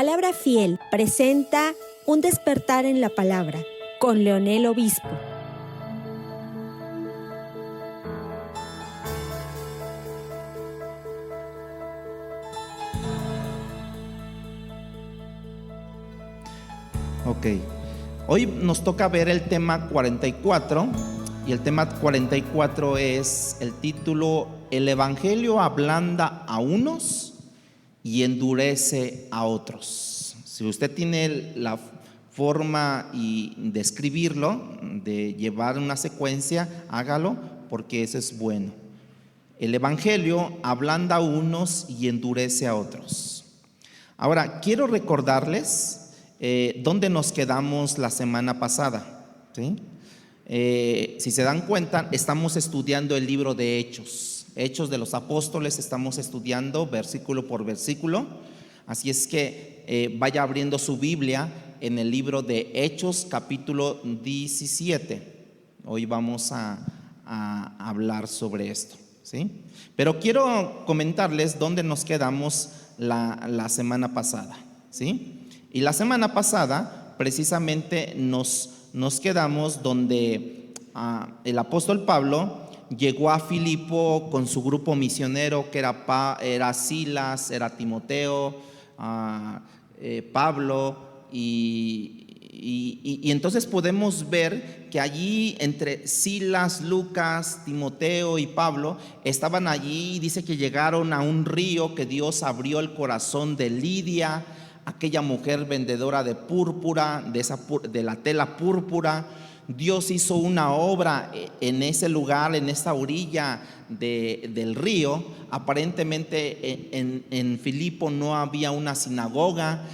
Palabra Fiel presenta Un despertar en la palabra con Leonel Obispo. Ok, hoy nos toca ver el tema 44 y el tema 44 es el título: El Evangelio ablanda a unos y endurece a otros. Si usted tiene la forma de escribirlo, de llevar una secuencia, hágalo, porque eso es bueno. El Evangelio ablanda a unos y endurece a otros. Ahora, quiero recordarles dónde nos quedamos la semana pasada, ¿sí? Si se dan cuenta, estamos estudiando el libro de Hechos de los Apóstoles, estamos estudiando versículo por versículo. Así es que vaya abriendo su Biblia en el libro de Hechos, capítulo 17. Hoy vamos a hablar sobre esto, ¿sí? Pero quiero comentarles dónde nos quedamos la semana pasada, ¿sí? Y la semana pasada precisamente nos quedamos donde el apóstol Pablo llegó a Filipo con su grupo misionero, que era Silas, era Timoteo, Pablo, y entonces podemos ver que allí entre Silas, Lucas, Timoteo y Pablo estaban allí. Dice que llegaron a un río, que Dios abrió el corazón de Lidia, aquella mujer vendedora de púrpura, de la tela púrpura. Dios hizo una obra en ese lugar, en esa orilla del río. Aparentemente en Filipo no había una sinagoga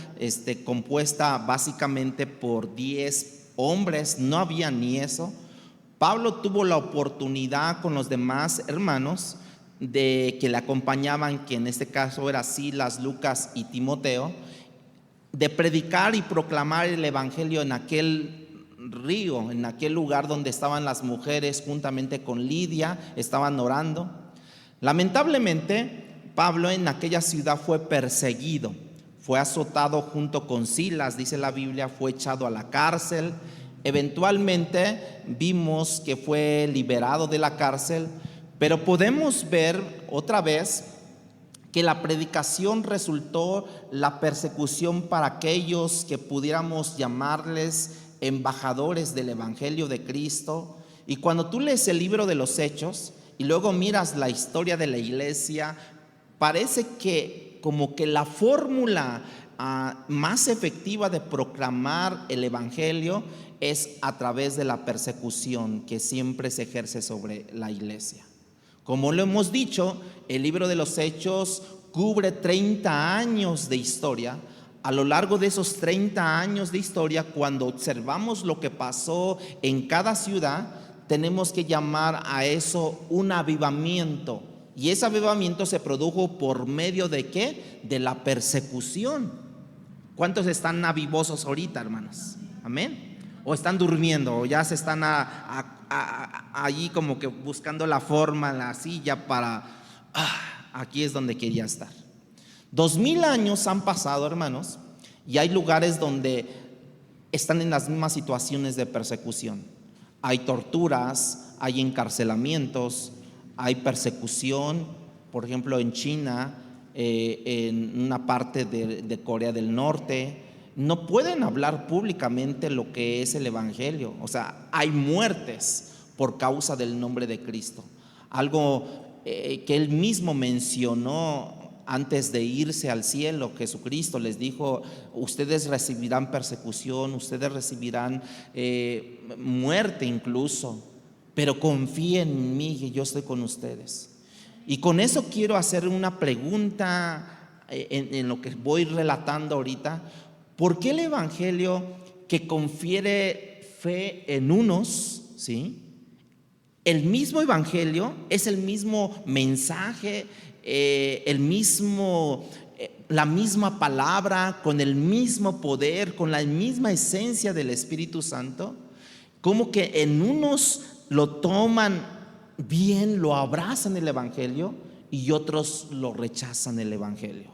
compuesta básicamente por 10 hombres, no había ni eso. Pablo tuvo la oportunidad con los demás hermanos que le acompañaban, que en este caso era Silas, Lucas y Timoteo, de predicar y proclamar el evangelio en aquel río, en aquel lugar donde estaban las mujeres juntamente con Lidia, estaban orando. Lamentablemente, Pablo en aquella ciudad fue perseguido, fue azotado junto con Silas, dice la Biblia, fue echado a la cárcel. Eventualmente vimos que fue liberado de la cárcel, pero podemos ver otra vez que la predicación resultó la persecución para aquellos que pudiéramos llamarles embajadores del Evangelio de Cristo. Y cuando tú lees el libro de los Hechos y luego miras la historia de la iglesia, parece que como que la fórmula más efectiva de proclamar el Evangelio es a través de la persecución que siempre se ejerce sobre la iglesia. Como lo hemos dicho, el libro de los Hechos cubre 30 años de historia. A lo largo de esos 30 años de historia, cuando observamos lo que pasó en cada ciudad, tenemos que llamar a eso un avivamiento. Y ese avivamiento se produjo por medio ¿de qué? De la persecución. ¿Cuántos están avivosos ahorita, hermanos? Amén. ¿O están durmiendo? ¿O ya se están allí como que buscando la forma, la silla para... aquí es donde quería estar. 2000 años han pasado, hermanos, y hay lugares donde están en las mismas situaciones de persecución. Hay torturas, hay encarcelamientos, hay persecución. Por ejemplo, en China, en una parte de Corea del Norte, no pueden hablar públicamente lo que es el Evangelio. O sea, hay muertes por causa del nombre de Cristo. Algo que él mismo mencionó antes de irse al cielo. Jesucristo les dijo: ustedes recibirán persecución, ustedes recibirán muerte incluso, pero confíen en mí, que yo estoy con ustedes. Y con eso quiero hacer una pregunta en lo que voy relatando ahorita. ¿Por qué el Evangelio, que confiere fe en unos, ¿sí? El mismo Evangelio es el mismo mensaje, la misma palabra, con el mismo poder, con la misma esencia del Espíritu Santo? Como que en unos lo toman bien, lo abrazan el Evangelio, y otros lo rechazan el Evangelio.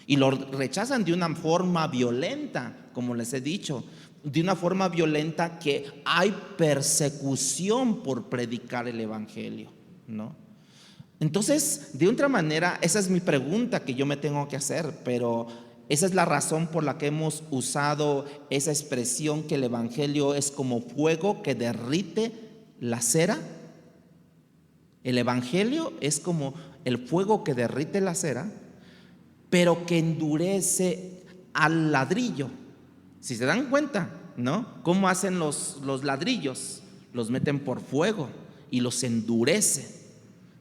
Y lo rechazan de una forma violenta, como les he dicho, de una forma violenta que hay persecución por predicar el evangelio, ¿no? Entonces, de otra manera, esa es mi pregunta que yo me tengo que hacer, pero esa es la razón por la que hemos usado esa expresión que el evangelio es como fuego que derrite la cera. El evangelio es como el fuego que derrite la cera, pero que endurece al ladrillo. Si se dan cuenta, ¿no? ¿Cómo hacen los ladrillos? Los meten por fuego y los endurece.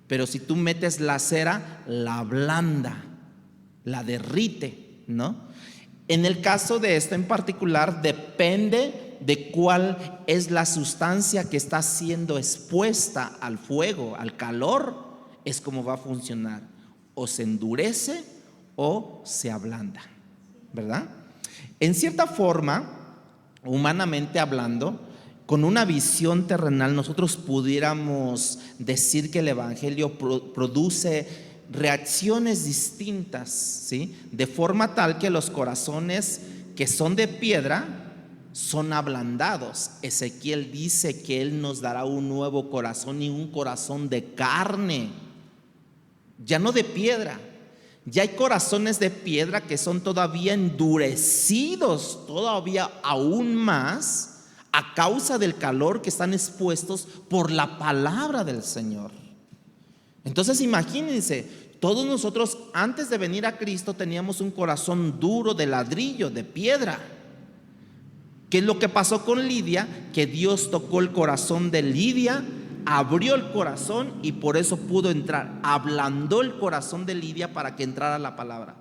Pero si tú metes la cera, la ablanda, la derrite, ¿no? En el caso de esto en particular, depende de cuál es la sustancia que está siendo expuesta al fuego, al calor, es como va a funcionar. O se endurece o se ablanda, ¿verdad? En cierta forma, humanamente hablando, con una visión terrenal, nosotros pudiéramos decir que el evangelio produce reacciones distintas, ¿sí? De forma tal que los corazones que son de piedra son ablandados. Ezequiel dice que Él nos dará un nuevo corazón y un corazón de carne, ya no de piedra. Ya hay corazones de piedra que son todavía endurecidos, todavía aún más, a causa del calor que están expuestos por la palabra del Señor. Entonces imagínense, todos nosotros antes de venir a Cristo teníamos un corazón duro de ladrillo, de piedra. ¿Qué es lo que pasó con Lidia? Que Dios tocó el corazón de Lidia, abrió el corazón y por eso pudo entrar, ablandó el corazón de Lidia para que entrara la palabra.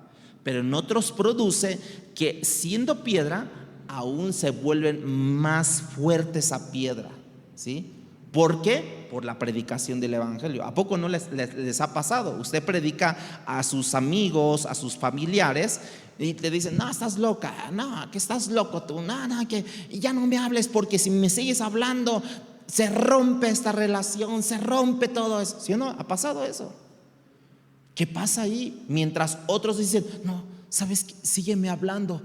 Pero en otros produce que siendo piedra aún se vuelven más fuertes a piedra, ¿sí? ¿Por qué? Por la predicación del evangelio. ¿A poco no les ha pasado? Usted predica a sus amigos, a sus familiares y te dicen, no, estás loca, no, que estás loco tú, no, que ya no me hables porque si me sigues hablando se rompe esta relación, se rompe todo eso. ¿Sí o no? ¿Ha pasado eso? ¿Qué pasa ahí? Mientras otros dicen, no, ¿sabes qué? Sígueme hablando.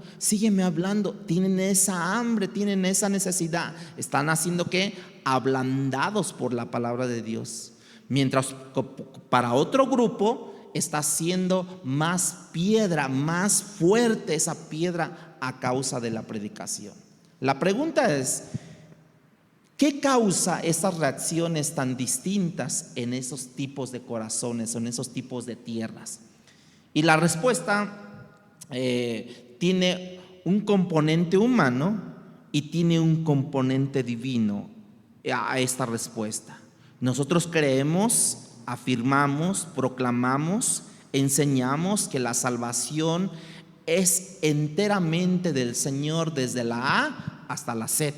Tienen esa hambre, tienen esa necesidad. Están haciendo ¿qué? Ablandados por la palabra de Dios. Mientras para otro grupo está siendo más piedra, más fuerte esa piedra a causa de la predicación. La pregunta es, ¿qué causa esas reacciones tan distintas en esos tipos de corazones o en esos tipos de tierras? Y la respuesta tiene un componente humano y tiene un componente divino a esta respuesta. Nosotros creemos, afirmamos, proclamamos, enseñamos que la salvación es enteramente del Señor desde la A hasta la Z.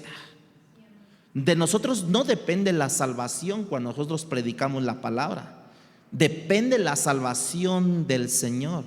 De nosotros no depende la salvación cuando nosotros predicamos la palabra. Depende la salvación del Señor.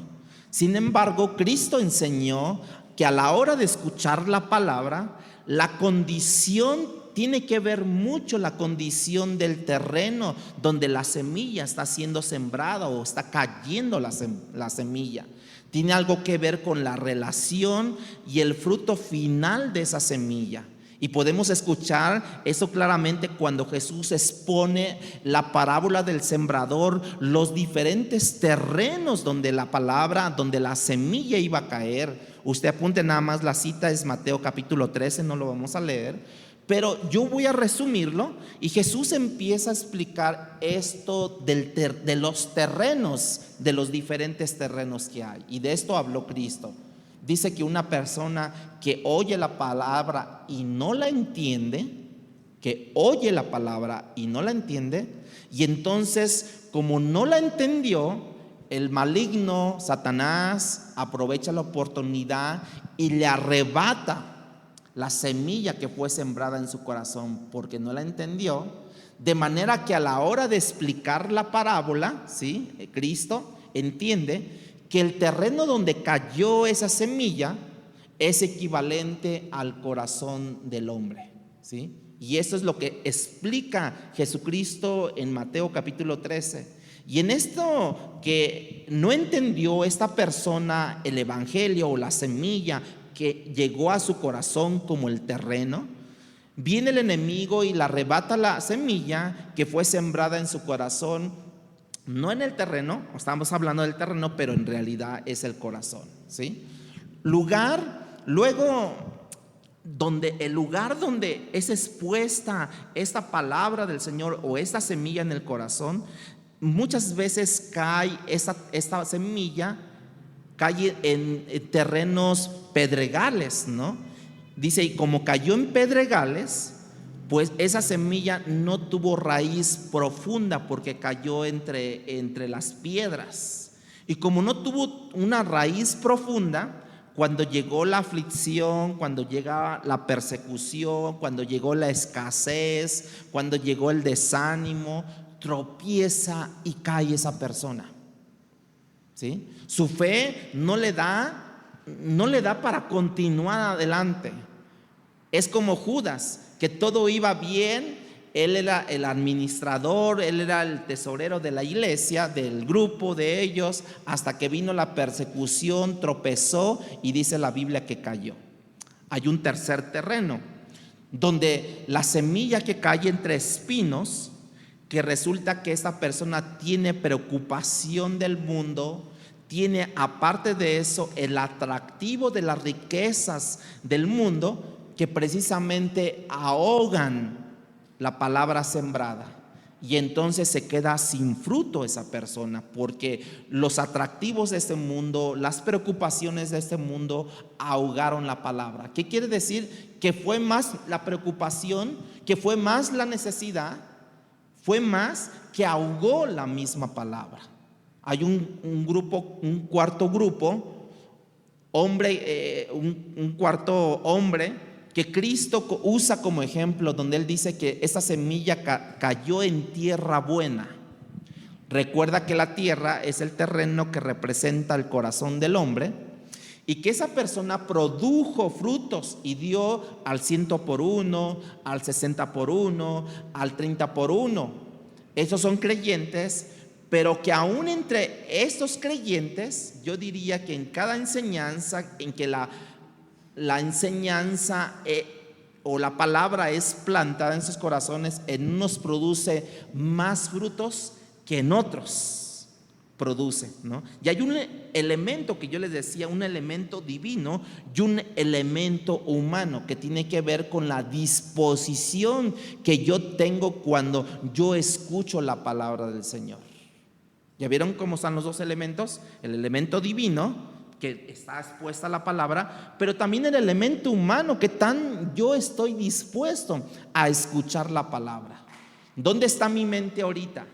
Sin embargo, Cristo enseñó que a la hora de escuchar la palabra, la condición tiene que ver mucho la condición del terreno donde la semilla está siendo sembrada o está cayendo la semilla. Tiene algo que ver con la relación y el fruto final de esa semilla. Y podemos escuchar eso claramente cuando Jesús expone la parábola del sembrador, los diferentes terrenos donde la palabra, donde la semilla iba a caer. Usted apunte nada más, la cita es Mateo capítulo 13, no lo vamos a leer, pero yo voy a resumirlo. Y Jesús empieza a explicar esto de los terrenos, de los diferentes terrenos que hay. Y de esto habló Cristo. Dice que una persona que oye la palabra y no la entiende, y entonces como no la entendió, el maligno, Satanás, aprovecha la oportunidad y le arrebata la semilla que fue sembrada en su corazón porque no la entendió, de manera que a la hora de explicar la parábola, ¿sí? Cristo entiende que el terreno donde cayó esa semilla es equivalente al corazón del hombre, ¿sí? Y eso es lo que explica Jesucristo en Mateo capítulo 13. Y en esto que no entendió esta persona el evangelio o la semilla que llegó a su corazón como el terreno, viene el enemigo y le arrebata la semilla que fue sembrada en su corazón, no en el terreno, estamos hablando del terreno, pero en realidad es el corazón, ¿sí? Luego, el lugar donde es expuesta esta palabra del Señor o esta semilla en el corazón, muchas veces cae esta semilla, cae en terrenos pedregales, ¿no? Dice, y como cayó en pedregales, pues esa semilla no tuvo raíz profunda porque cayó entre las piedras. Y como no tuvo una raíz profunda, cuando llegó la aflicción, cuando llega la persecución, cuando llegó la escasez, cuando llegó el desánimo, tropieza y cae esa persona, ¿sí? Su fe no le da para continuar adelante. Es como Judas, que todo iba bien, él era el administrador, él era el tesorero de la iglesia, del grupo de ellos, hasta que vino la persecución, tropezó y dice la Biblia que cayó. Hay un tercer terreno, donde la semilla que cae entre espinos, que resulta que esta persona tiene preocupación del mundo, tiene aparte de eso el atractivo de las riquezas del mundo, que precisamente ahogan la palabra sembrada, y entonces se queda sin fruto esa persona, porque los atractivos de este mundo, las preocupaciones de este mundo ahogaron la palabra. ¿Qué quiere decir? Que fue más la preocupación, que fue más la necesidad, fue más que ahogó la misma palabra. Hay un cuarto grupo, un cuarto hombre que Cristo usa como ejemplo, donde Él dice que esa semilla cayó en tierra buena. Recuerda que la tierra es el terreno que representa el corazón del hombre, y que esa persona produjo frutos y dio al 100 por 1, al 60 por 1, al 30 por 1. Esos son creyentes, pero que aún entre estos creyentes, yo diría que en cada enseñanza, en que la enseñanza o la palabra es plantada en sus corazones, en unos produce más frutos que en otros produce, ¿no? Y hay un elemento que yo les decía, un elemento divino y un elemento humano que tiene que ver con la disposición que yo tengo cuando yo escucho la palabra del Señor. ¿Ya vieron cómo están los dos elementos? El elemento divino, que está expuesta a la palabra, pero también el elemento humano, que tan yo estoy dispuesto a escuchar la palabra. ¿Dónde está mi mente ahorita?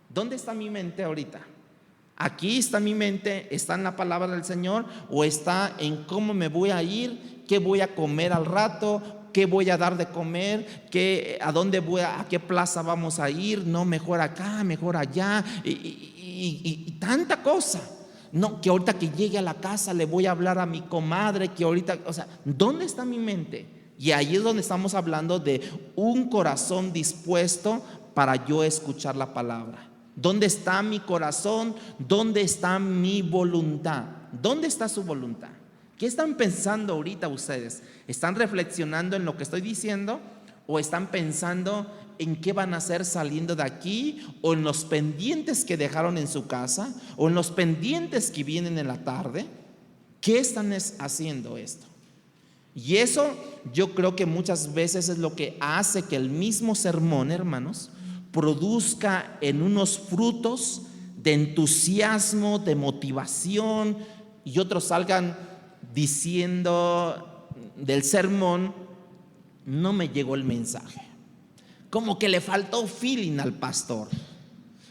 ¿Dónde está mi mente ahorita? ¿Aquí está mi mente? ¿Está en la palabra del Señor? ¿O está en cómo me voy a ir? ¿Qué voy a comer al rato? ¿Qué voy a dar de comer? ¿A dónde voy? ¿A qué plaza vamos a ir? No, mejor acá, mejor allá, y tanta cosa. No, que ahorita que llegue a la casa le voy a hablar a mi comadre, que ahorita, o sea, ¿dónde está mi mente? Y ahí es donde estamos hablando de un corazón dispuesto para yo escuchar la palabra. ¿Dónde está mi corazón? ¿Dónde está mi voluntad? ¿Dónde está su voluntad? ¿Qué están pensando ahorita ustedes? ¿Están reflexionando en lo que estoy diciendo? ¿O están pensando en qué van a hacer saliendo de aquí? ¿O en los pendientes que dejaron en su casa? ¿O en los pendientes que vienen en la tarde? ¿Qué están haciendo esto? Y eso yo creo que muchas veces es lo que hace que el mismo sermón, hermanos, produzca en unos frutos de entusiasmo, de motivación, y otros salgan diciendo del sermón: no me llegó el mensaje. Como que le faltó feeling al pastor,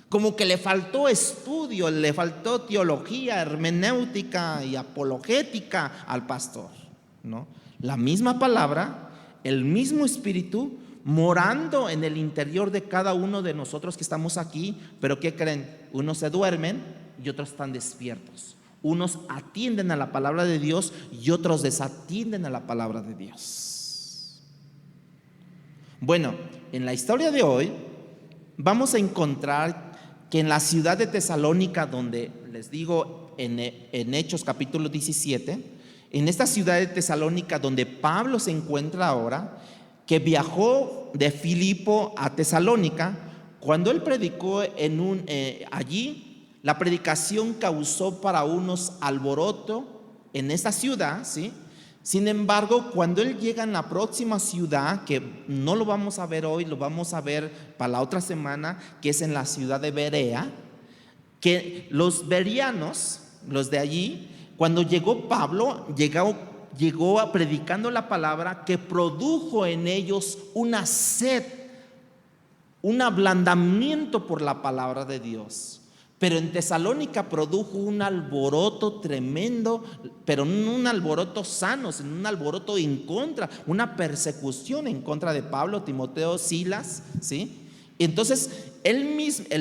como que le faltó estudio, le faltó teología, hermenéutica y apologética al pastor, ¿no? La misma palabra, el mismo espíritu morando en el interior de cada uno de nosotros que estamos aquí. Pero ¿qué creen? Unos se duermen y otros están despiertos. Unos atienden a la palabra de Dios y otros desatienden a la palabra de Dios. Bueno, en la historia de hoy vamos a encontrar que en la ciudad de Tesalónica, donde les digo en Hechos capítulo 17, en esta ciudad de Tesalónica donde Pablo se encuentra ahora, que viajó de Filipo a Tesalónica, cuando él predicó allí, la predicación causó para unos alboroto en esta ciudad, ¿sí? Sin embargo, cuando él llega en la próxima ciudad, que no lo vamos a ver hoy, lo vamos a ver para la otra semana, que es en la ciudad de Berea, que los bereanos, los de allí, cuando llegó Pablo, llegó predicando la palabra que produjo en ellos una sed, un ablandamiento por la palabra de Dios. Pero en Tesalónica produjo un alboroto tremendo, pero no un alboroto sano, sino un alboroto en contra, una persecución en contra de Pablo, Timoteo, Silas, ¿sí? Y entonces el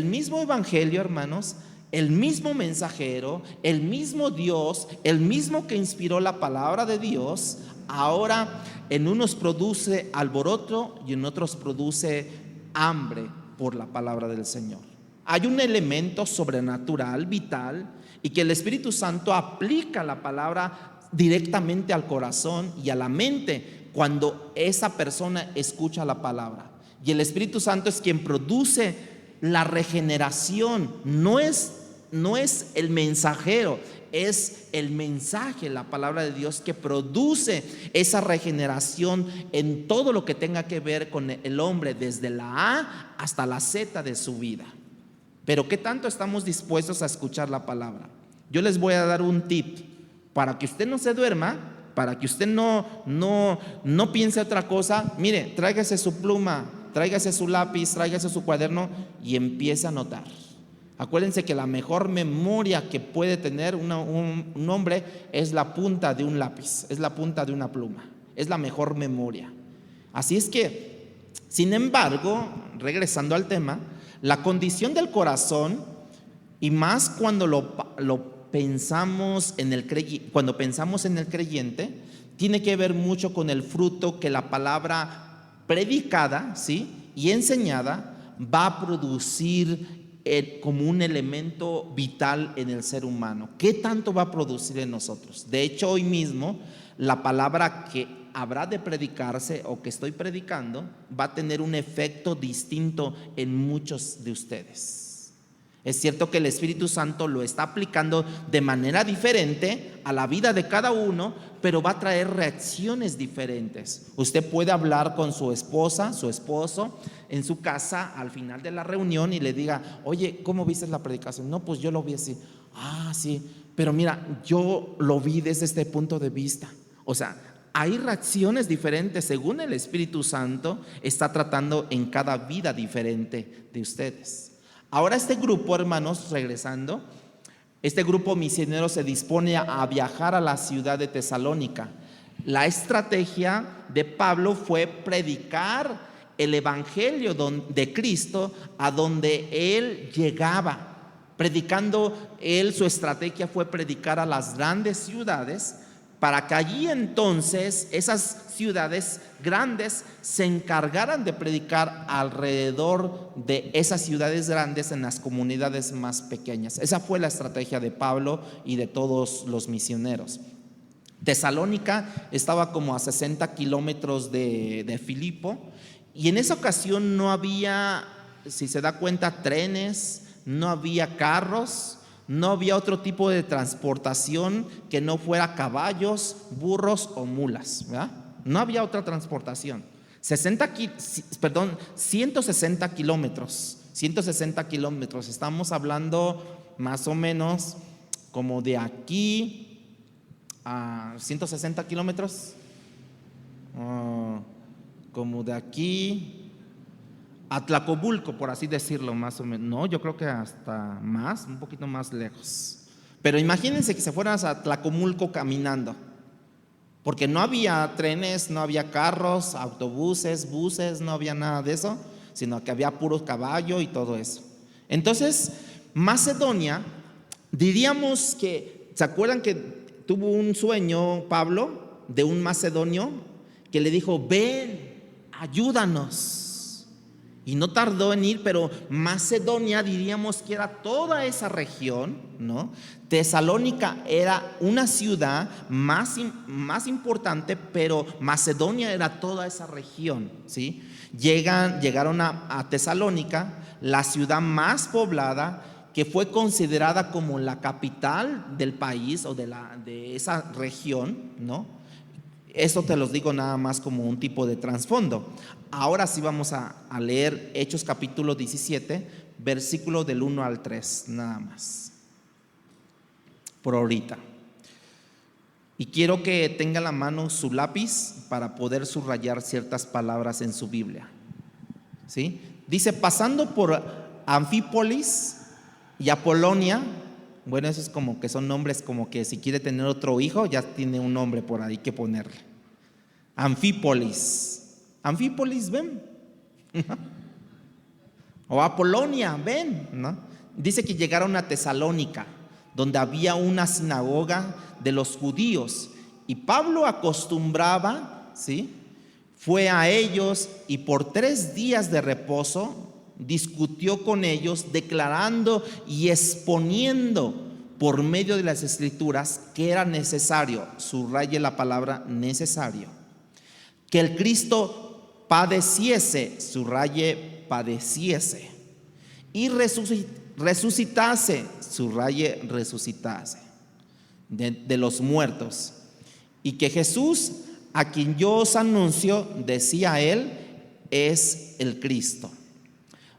mismo evangelio, hermanos, el mismo mensajero, el mismo Dios, el mismo que inspiró la palabra de Dios, ahora en unos produce alboroto y en otros produce hambre por la palabra del Señor. Hay un elemento sobrenatural, vital, y que el Espíritu Santo aplica la palabra directamente al corazón y a la mente cuando esa persona escucha la palabra. Y el Espíritu Santo es quien produce la regeneración. No es el mensajero, es el mensaje, la palabra de Dios, que produce esa regeneración en todo lo que tenga que ver con el hombre, desde la A hasta la Z de su vida. Pero ¿qué tanto estamos dispuestos a escuchar la palabra? Yo les voy a dar un tip para que usted no se duerma, para que usted no piense otra cosa. Mire, tráigase su pluma, tráigase su lápiz, tráigase su cuaderno y empiece a anotar. Acuérdense que la mejor memoria que puede tener un hombre es la punta de un lápiz, es la punta de una pluma, es la mejor memoria. Así es que, sin embargo, regresando al tema, la condición del corazón, y más cuando lo pensamos cuando pensamos en el creyente, tiene que ver mucho con el fruto que la palabra predicada, ¿sí?, y enseñada va a producir como un elemento vital en el ser humano. ¿Qué tanto va a producir en nosotros? De hecho, hoy mismo la palabra que habrá de predicarse o que estoy predicando va a tener un efecto distinto en muchos de ustedes. Es cierto que el Espíritu Santo lo está aplicando de manera diferente a la vida de cada uno, pero va a traer reacciones diferentes. Usted puede hablar con su esposa, su esposo, en su casa al final de la reunión y le diga: oye, ¿cómo viste la predicación? No, pues yo lo vi así. Ah, sí, pero mira, yo lo vi desde este punto de vista. O sea, hay reacciones diferentes según el Espíritu Santo está tratando en cada vida diferente de ustedes. Ahora este grupo, hermanos, regresando, este grupo misionero se dispone a viajar a la ciudad de Tesalónica. La estrategia de Pablo fue predicar el evangelio de Cristo a donde él llegaba. Predicando él, su estrategia fue predicar a las grandes ciudades, para que allí entonces esas ciudades grandes se encargaran de predicar alrededor de esas ciudades grandes en las comunidades más pequeñas. Esa fue la estrategia de Pablo y de todos los misioneros. Tesalónica estaba como a 60 kilómetros de Filipo, y en esa ocasión no había, si se da cuenta, trenes, no había carros, no había otro tipo de transportación que no fuera caballos, burros o mulas, ¿verdad? No había otra transportación. 160 kilómetros. 160 kilómetros. Estamos hablando más o menos como de aquí a 160 kilómetros. Como de aquí a Tlacomulco, por así decirlo, más o menos. No, yo creo que hasta más, un poquito más lejos. Pero imagínense que se fueran a Tlacomulco caminando, porque no había trenes, no había carros, autobuses, buses, no había nada de eso, sino que había puro caballo y todo eso. Entonces, Macedonia, diríamos que, ¿se acuerdan que tuvo un sueño Pablo de un macedonio que le dijo: ven, ayúdanos? Y no tardó en ir, pero Macedonia diríamos que era toda esa región, ¿no? Tesalónica era una ciudad más importante, pero Macedonia era toda esa región, ¿sí? Llegaron a Tesalónica, la ciudad más poblada, que fue considerada como la capital del país o de esa región, ¿no? Eso te los digo nada más como un tipo de trasfondo. Ahora sí vamos a leer Hechos capítulo 17, versículo del 1 al 3, nada más. Por ahorita. Y quiero que tenga a la mano su lápiz para poder subrayar ciertas palabras en su Biblia. ¿Sí? Dice, pasando por Anfípolis y Apolonia. Bueno, eso es como que son nombres como que si quiere tener otro hijo, ya tiene un nombre por ahí que ponerle. Anfípolis. Anfípolis, ven. O Apolonia, ven, ¿no? Dice que llegaron a Tesalónica, donde había una sinagoga de los judíos. Y Pablo acostumbraba, ¿sí? Fue a ellos y por 3 días de reposo discutió con ellos, declarando y exponiendo por medio de las escrituras que era necesario, subraye la palabra necesario, que el Cristo padeciese, subraye padeciese, y resucitase, subraye resucitase, de los muertos, y que Jesús, a quien yo os anuncio, decía él, es el Cristo.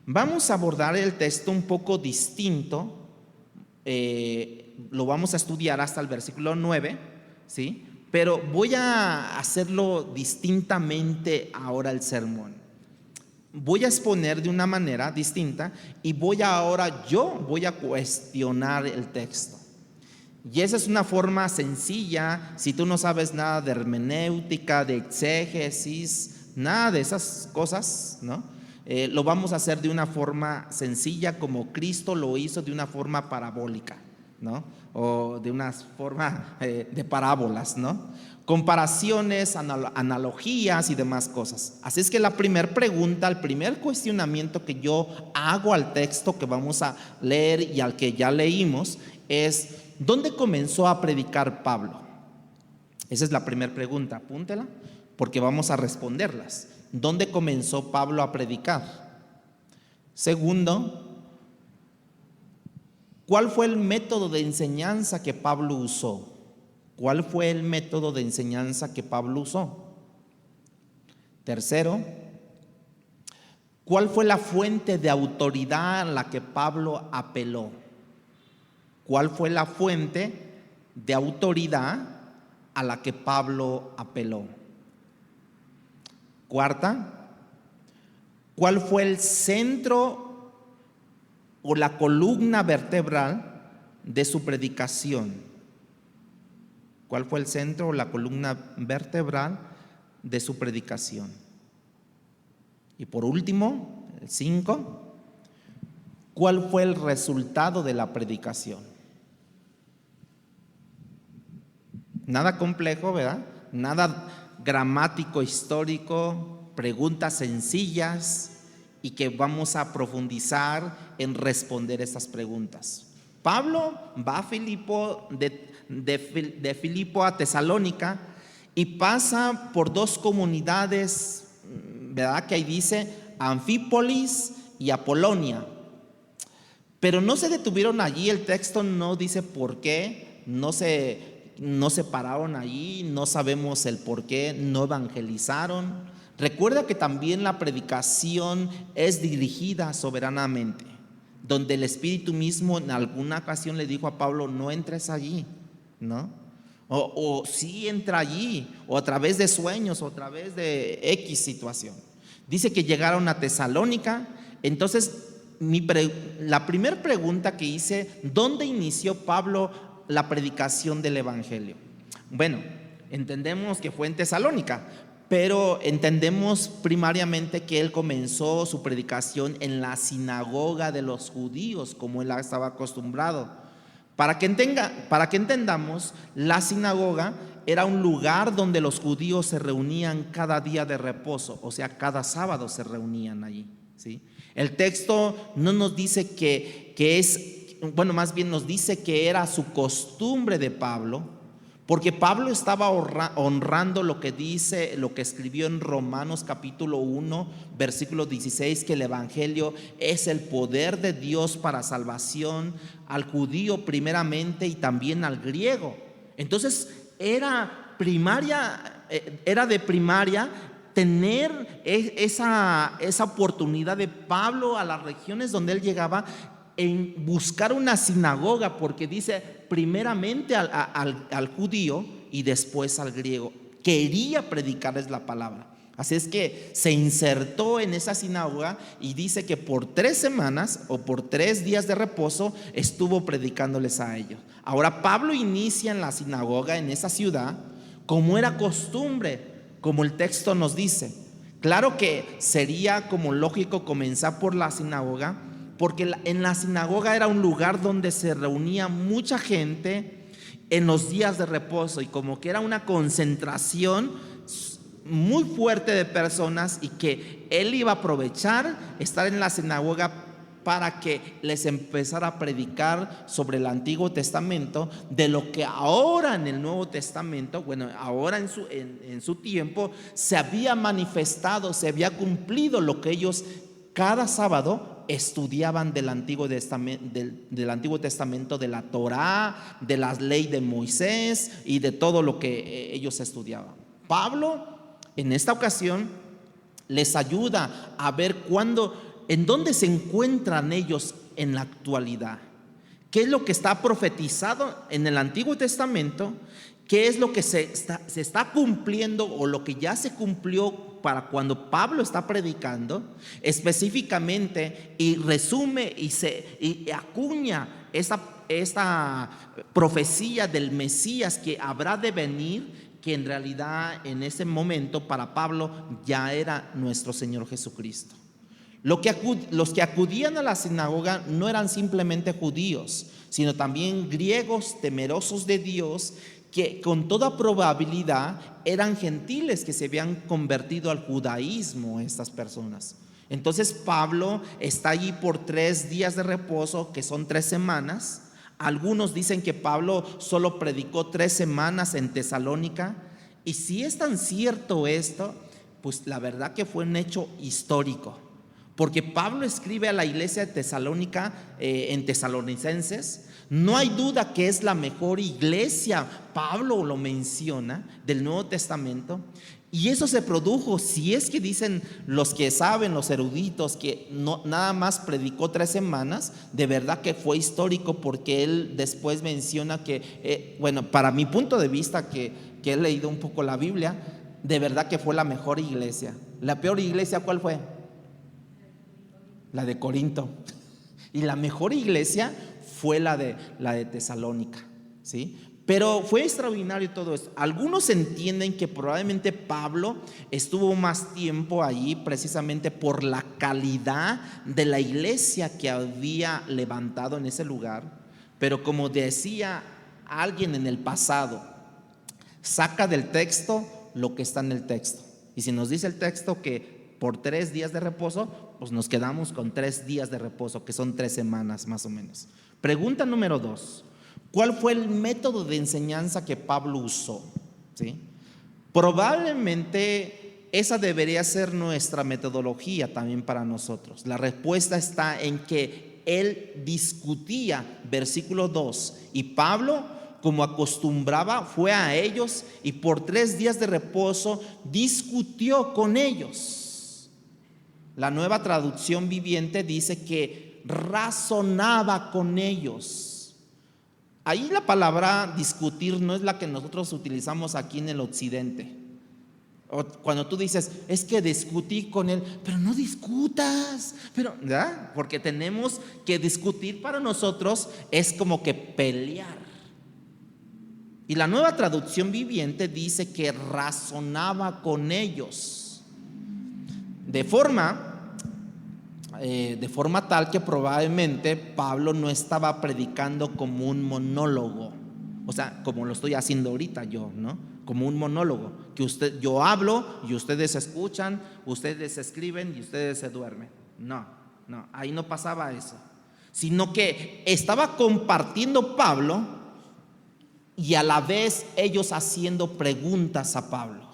Vamos a abordar el texto un poco distinto, lo vamos a estudiar hasta el versículo 9, ¿sí? Pero voy a hacerlo distintamente ahora el sermón. Voy a exponer de una manera distinta y voy a cuestionar el texto. Y esa es una forma sencilla. Si tú no sabes nada de hermenéutica, de exégesis, nada de esas cosas, ¿no? Lo vamos a hacer de una forma sencilla, como Cristo lo hizo, de una forma parabólica, ¿no? O de una forma de parábolas, ¿no? Comparaciones, analogías y demás cosas. Así es que la primera pregunta, el primer cuestionamiento que yo hago al texto que vamos a leer y al que ya leímos es: ¿dónde comenzó a predicar Pablo? Esa es la primera pregunta, apúntela, porque vamos a responderlas. ¿Dónde comenzó Pablo a predicar? Segundo, ¿cuál fue el método de enseñanza que Pablo usó? ¿Cuál fue el método de enseñanza que Pablo usó? Tercero, ¿cuál fue la fuente de autoridad a la que Pablo apeló? ¿Cuál fue la fuente de autoridad a la que Pablo apeló? Cuarta, ¿cuál fue el centro o la columna vertebral de su predicación? ¿Cuál fue el centro o la columna vertebral de su predicación? Y por último, el 5, ¿cuál fue el resultado de la predicación? Nada complejo, ¿verdad? Nada gramático, histórico, preguntas sencillas y que vamos a profundizar en responder estas preguntas. Pablo va a Filipo, de Filipo a Tesalónica, y pasa por 2 comunidades, ¿verdad? Que ahí dice Anfípolis y Apolonia. Pero no se detuvieron allí, el texto no dice por qué, no se pararon allí, no sabemos el por qué, no evangelizaron. Recuerda que también la predicación es dirigida soberanamente, donde el Espíritu mismo en alguna ocasión le dijo a Pablo: no entres allí, ¿no? O sí entra allí, o a través de sueños, o a través de X situación. Dice que llegaron a Tesalónica. Entonces la primera pregunta que hice: ¿dónde inició Pablo la predicación del evangelio? Bueno, entendemos que fue en Tesalónica, pero entendemos primariamente que él comenzó su predicación en la sinagoga de los judíos, como él estaba acostumbrado. Para que entendamos, la sinagoga era un lugar donde los judíos se reunían cada día de reposo, o sea, cada sábado se reunían allí, ¿sí? El texto no nos dice que es, bueno, más bien nos dice que era su costumbre de Pablo, porque Pablo estaba honrando lo que dice, lo que escribió en Romanos capítulo 1, versículo 16, que el evangelio es el poder de Dios para salvación al judío primeramente y también al griego. Entonces era de primaria tener esa oportunidad de Pablo a las regiones donde él llegaba en buscar una sinagoga, porque dice primeramente al judío y después al griego. Quería predicarles la palabra. Así es que se insertó en esa sinagoga y dice que por 3 semanas o por 3 días de reposo estuvo predicándoles a ellos. Ahora Pablo inicia en la sinagoga en esa ciudad como era costumbre, como el texto nos dice. Claro que sería como lógico comenzar por la sinagoga, porque en la sinagoga era un lugar donde se reunía mucha gente en los días de reposo, y como que era una concentración muy fuerte de personas, y que él iba a aprovechar estar en la sinagoga para que les empezara a predicar sobre el Antiguo Testamento, de lo que ahora en el Nuevo Testamento, bueno, ahora en su tiempo se había manifestado, se había cumplido lo que ellos cada sábado estudiaban del Antiguo Testamento, de la Torá, de la ley de Moisés y de todo lo que ellos estudiaban. Pablo en esta ocasión les ayuda a ver en dónde se encuentran ellos en la actualidad, qué es lo que está profetizado en el Antiguo Testamento, qué es lo que se está cumpliendo o lo que ya se cumplió para cuando Pablo está predicando específicamente, y resume y acuña esta profecía del Mesías que habrá de venir, que en realidad en ese momento para Pablo ya era nuestro Señor Jesucristo. Los que acudían a la sinagoga no eran simplemente judíos, sino también griegos temerosos de Dios, que con toda probabilidad eran gentiles que se habían convertido al judaísmo, estas personas. Entonces Pablo está allí por 3 días de reposo, que son 3 semanas. Algunos dicen que Pablo solo predicó 3 semanas en Tesalónica, y si es tan cierto esto, pues la verdad que fue un hecho histórico, porque Pablo escribe a la iglesia de Tesalónica, en Tesalonicenses. No hay duda que es la mejor iglesia, Pablo lo menciona, del Nuevo Testamento. Y eso se produjo, si es que dicen los que saben, los eruditos, que no, nada más predicó 3 semanas, de verdad que fue histórico, porque él después menciona que, bueno, para mi punto de vista, que he leído un poco la Biblia, de verdad que fue la mejor iglesia. La peor iglesia, ¿cuál fue? La de Corinto. Y la mejor iglesia fue la de Tesalónica, ¿sí? Pero fue extraordinario todo esto. Algunos entienden que probablemente Pablo estuvo más tiempo allí precisamente por la calidad de la iglesia que había levantado en ese lugar. Pero como decía alguien en el pasado, saca del texto lo que está en el texto. Y si nos dice el texto que por 3 días de reposo, pues nos quedamos con 3 días de reposo, que son 3 semanas más o menos. Pregunta número 2. ¿Cuál fue el método de enseñanza que Pablo usó? ¿Sí? Probablemente esa debería ser nuestra metodología también para nosotros. La respuesta está en que él discutía, versículo 2, y Pablo, como acostumbraba, fue a ellos y por 3 días de reposo discutió con ellos. La Nueva Traducción Viviente dice que razonaba con ellos. Ahí la palabra discutir no es la que nosotros utilizamos aquí en el occidente. O cuando tú dices, es que discutí con él, pero no discutas, ¿verdad? Porque tenemos que discutir, para nosotros es como que pelear. Y la Nueva Traducción Viviente dice que razonaba con ellos de forma tal que probablemente Pablo no estaba predicando como un monólogo, o sea, como lo estoy haciendo ahorita yo, ¿no? Como un monólogo, que yo hablo y ustedes escuchan, ustedes escriben y ustedes se duermen. No, ahí no pasaba eso. Sino que estaba compartiendo Pablo y a la vez ellos haciendo preguntas a Pablo.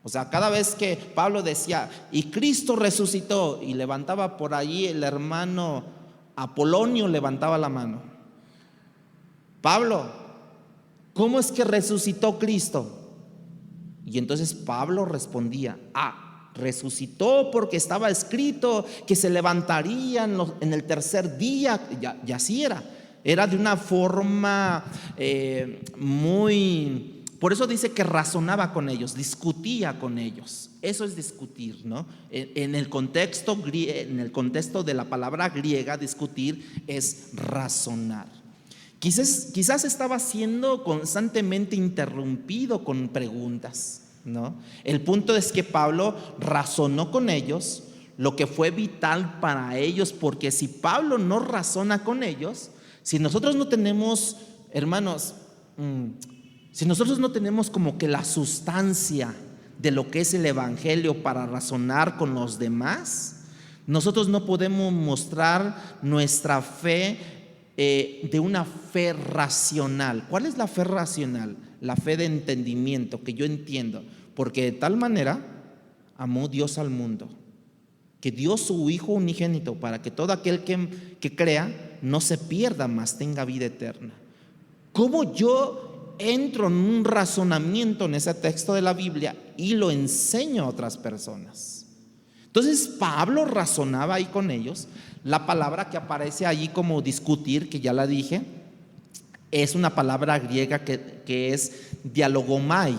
O sea, cada vez que Pablo decía, y Cristo resucitó, y levantaba por allí el hermano Apolonio, levantaba la mano. Pablo, ¿cómo es que resucitó Cristo? Y entonces Pablo respondía, resucitó porque estaba escrito que se levantaría en el tercer día. Y así era de una forma por eso dice que razonaba con ellos, discutía con ellos. Eso es discutir, ¿no? En el contexto de la palabra griega, discutir es razonar. Quizás estaba siendo constantemente interrumpido con preguntas, ¿no? El punto es que Pablo razonó con ellos, lo que fue vital para ellos, porque si Pablo no razona con ellos, si nosotros no tenemos, hermanos, si nosotros no tenemos como que la sustancia de lo que es el evangelio para razonar con los demás, nosotros no podemos mostrar nuestra fe de una fe racional. ¿Cuál es la fe racional? La fe de entendimiento, que yo entiendo, porque de tal manera amó Dios al mundo, que dio su Hijo unigénito para que todo aquel que crea no se pierda, mas tenga vida eterna. ¿Cómo yo entro en un razonamiento en ese texto de la Biblia y lo enseño a otras personas? Entonces Pablo razonaba ahí con ellos. La palabra que aparece allí como discutir, que ya la dije, es una palabra griega que es dialogomai,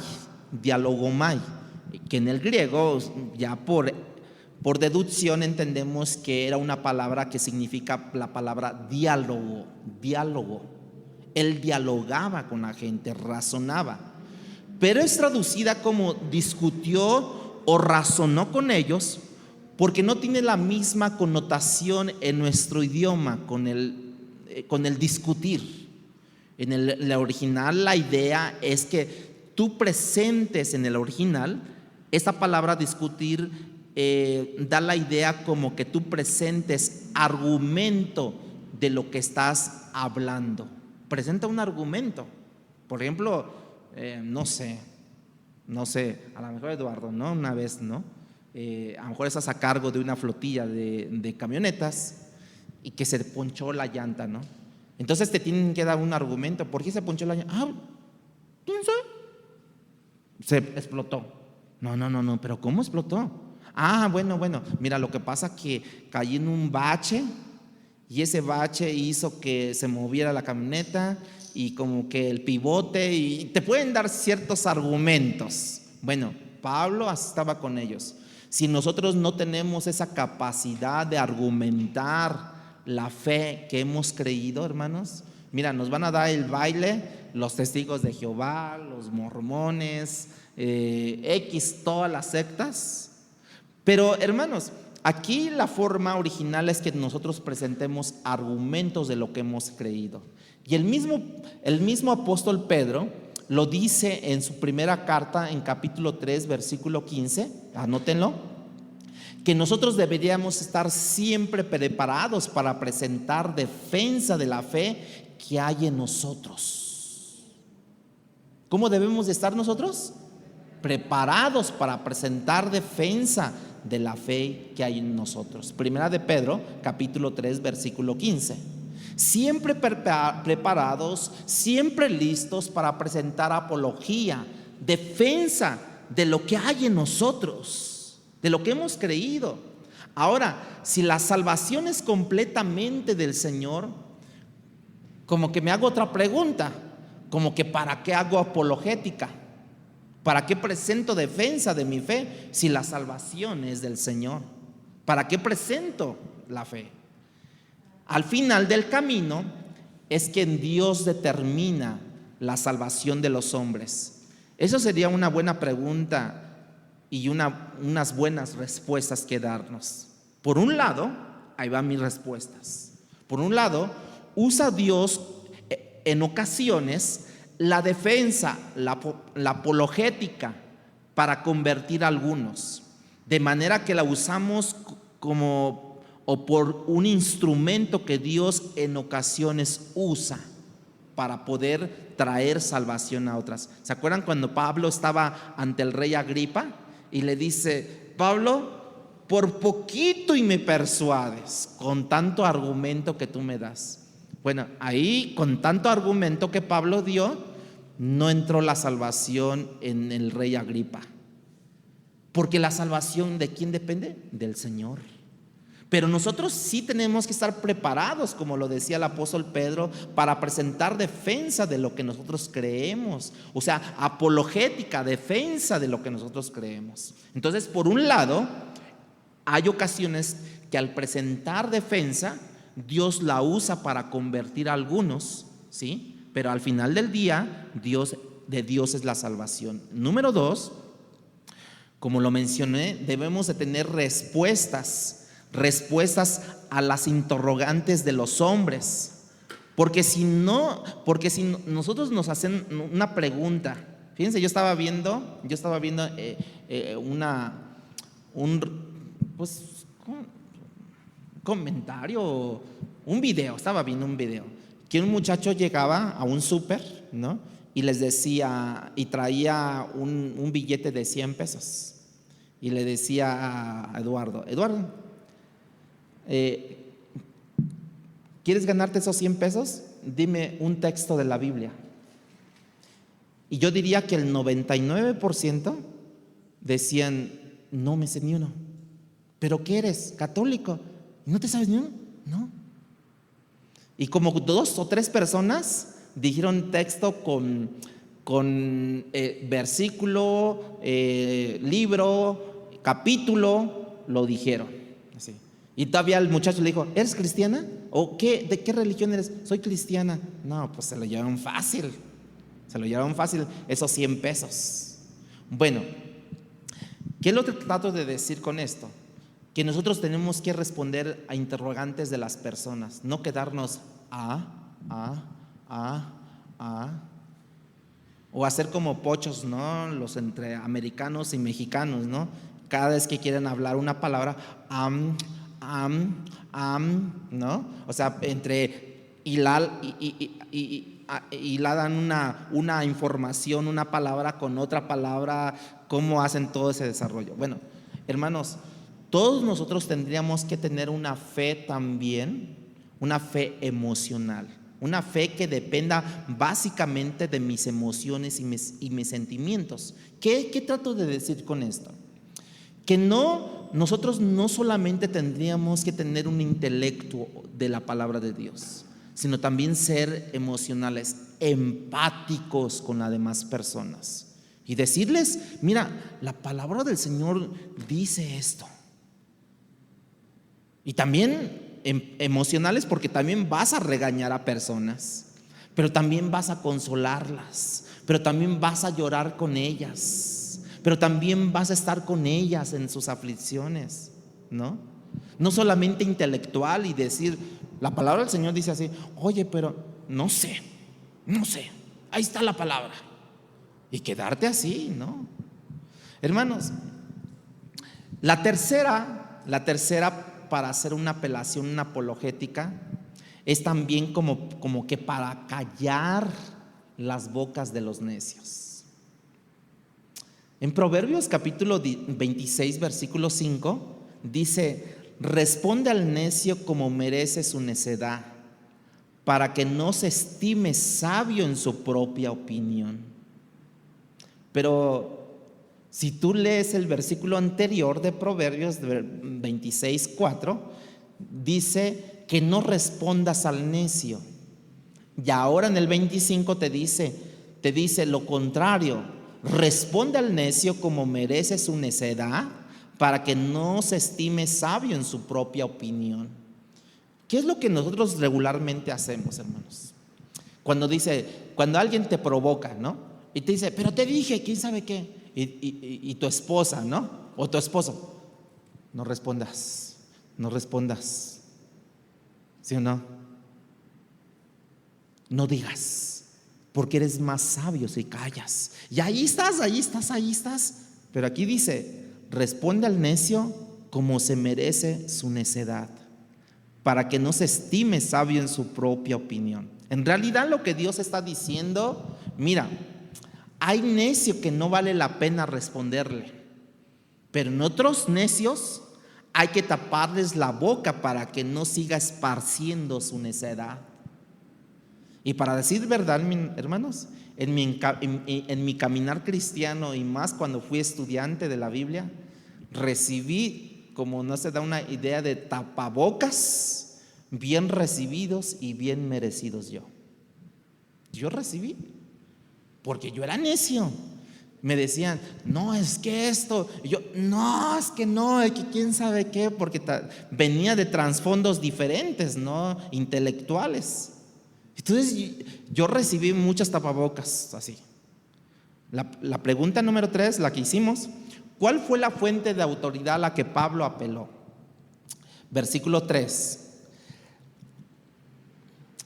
que en el griego ya por deducción entendemos que era una palabra que significa la palabra diálogo. Él dialogaba con la gente, razonaba, pero es traducida como discutió o razonó con ellos, porque no tiene la misma connotación en nuestro idioma con el discutir. En el original la idea es que tú presentes en el original, esta palabra discutir da la idea como que tú presentes argumento de lo que estás hablando. Presenta un argumento. Por ejemplo, no sé, a lo mejor Eduardo, ¿no? Una vez, ¿no? A lo mejor estás a cargo de una flotilla de camionetas y que se ponchó la llanta, ¿no? Entonces te tienen que dar un argumento. ¿Por qué se ponchó la llanta? ¿Quién sabe? Se explotó. No, pero ¿cómo explotó? Bueno, mira, lo que pasa es que caí en un bache y ese bache hizo que se moviera la camioneta y como que el pivote, y te pueden dar ciertos argumentos. Bueno, Pablo estaba con ellos. Si nosotros no tenemos esa capacidad de argumentar la fe que hemos creído, hermanos, mira, nos van a dar el baile los testigos de Jehová, los mormones, todas las sectas. Pero, hermanos, aquí la forma original es que nosotros presentemos argumentos de lo que hemos creído. Y el mismo apóstol Pedro lo dice en su primera carta, en capítulo 3, versículo 15, anótenlo, que nosotros deberíamos estar siempre preparados para presentar defensa de la fe que hay en nosotros. ¿Cómo debemos de estar nosotros? Preparados para presentar defensa de la fe que hay en nosotros. Primera de Pedro, capítulo 3, versículo 15. Siempre preparados, siempre listos para presentar apología, defensa de lo que hay en nosotros, de lo que hemos creído. Ahora, si la salvación es completamente del Señor, como que me hago otra pregunta, como que ¿para qué hago apologética? ¿Para qué presento defensa de mi fe si la salvación es del Señor? ¿Para qué presento la fe? Al final del camino es que Dios determina la salvación de los hombres. Eso sería una buena pregunta y unas buenas respuestas que darnos. Por un lado, ahí van mis respuestas. Por un lado, usa Dios en ocasiones la defensa, la apologética para convertir a algunos, de manera que la usamos como o por un instrumento que Dios en ocasiones usa para poder traer salvación a otras. ¿Se acuerdan cuando Pablo estaba ante el rey Agripa y le dice: Pablo, por poquito y me persuades con tanto argumento que tú me das? Bueno, ahí con tanto argumento que Pablo dio, no entró la salvación en el rey Agripa, porque la salvación ¿de quién depende? Del Señor. Pero nosotros sí tenemos que estar preparados, como lo decía el apóstol Pedro, para presentar defensa de lo que nosotros creemos. O sea, apologética, defensa de lo que nosotros creemos. Entonces, por un lado, hay ocasiones que al presentar defensa, Dios la usa para convertir a algunos, ¿sí? Pero al final del día, de Dios es la salvación. Número 2, como lo mencioné, debemos de tener respuestas a las interrogantes de los hombres. Porque si nosotros nos hacen una pregunta, fíjense, yo estaba viendo un comentario, un video, que un muchacho llegaba a un súper, ¿no? Y les decía, y traía un billete de 100 pesos. Y le decía a Eduardo: ¿quieres ganarte esos 100 pesos? Dime un texto de la Biblia. Y yo diría que el 99% decían: no me sé ni uno. ¿Pero qué eres? ¿Católico? ¿No te sabes ni uno? No. Y como 2 o 3 personas dijeron texto con versículo, libro, capítulo, lo dijeron así. Y todavía el muchacho le dijo: ¿eres cristiana? ¿O qué? ¿De qué religión eres? Soy cristiana. No, pues se lo llevaron fácil esos 100 pesos. Bueno, ¿qué es lo que trato de decir con esto? Que nosotros tenemos que responder a interrogantes de las personas, no quedarnos o hacer como pochos, ¿no? Los entre americanos y mexicanos, ¿no? Cada vez que quieren hablar una palabra, ¿no? O sea, hiladan una información, una palabra con otra palabra, cómo hacen todo ese desarrollo. Bueno, hermanos, todos nosotros tendríamos que tener una fe también, una fe emocional, una fe que dependa básicamente de mis emociones y mis sentimientos. ¿Qué trato de decir con esto? Que nosotros no solamente tendríamos que tener un intelecto de la palabra de Dios, sino también ser emocionales, empáticos con las demás personas y decirles: mira, la palabra del Señor dice esto. Y también emocionales, porque también vas a regañar a personas, pero también vas a consolarlas, pero también vas a llorar con ellas, pero también vas a estar con ellas en sus aflicciones, ¿no? No solamente intelectual y decir, la palabra del Señor dice así: oye, pero no sé, ahí está la palabra, y quedarte así, ¿no? Hermanos, la tercera para hacer una apelación, una apologética, es también como que para callar las bocas de los necios. En Proverbios capítulo 26 versículo 5 dice: responde al necio como merece su necedad, para que no se estime sabio en su propia opinión. Pero si tú lees el versículo anterior de Proverbios 26:4, dice que no respondas al necio. Y ahora en el 25 te dice lo contrario: responde al necio como merece su necedad, para que no se estime sabio en su propia opinión. ¿Qué es lo que nosotros regularmente hacemos, hermanos? Cuando alguien te provoca, ¿no? Y te dice: pero te dije, ¿quién sabe qué? Y tu esposa, ¿no? O tu esposo: no respondas, ¿sí o no? No digas, porque eres más sabio si callas. Y ahí estás. Pero aquí dice: responde al necio como se merece su necedad. para que no se estime sabio en su propia opinión. En realidad lo que Dios está diciendo, mira, hay necio que no vale la pena responderle, pero en otros necios hay que taparles la boca para que no siga esparciendo su necedad. Y para decir verdad, hermanos, en mi caminar cristiano, y más cuando fui estudiante de la Biblia, recibí, como no se da una idea, de tapabocas bien recibidos y bien merecidos. Yo recibí, porque yo era necio. Me decían, no, es que esto, y yo, no, es que no, es que quién sabe qué, porque venía de trasfondos diferentes, ¿no? Intelectuales. Entonces yo recibí muchas tapabocas así. La pregunta número 3, la que hicimos: ¿cuál fue la fuente de autoridad a la que Pablo apeló? Versículo 3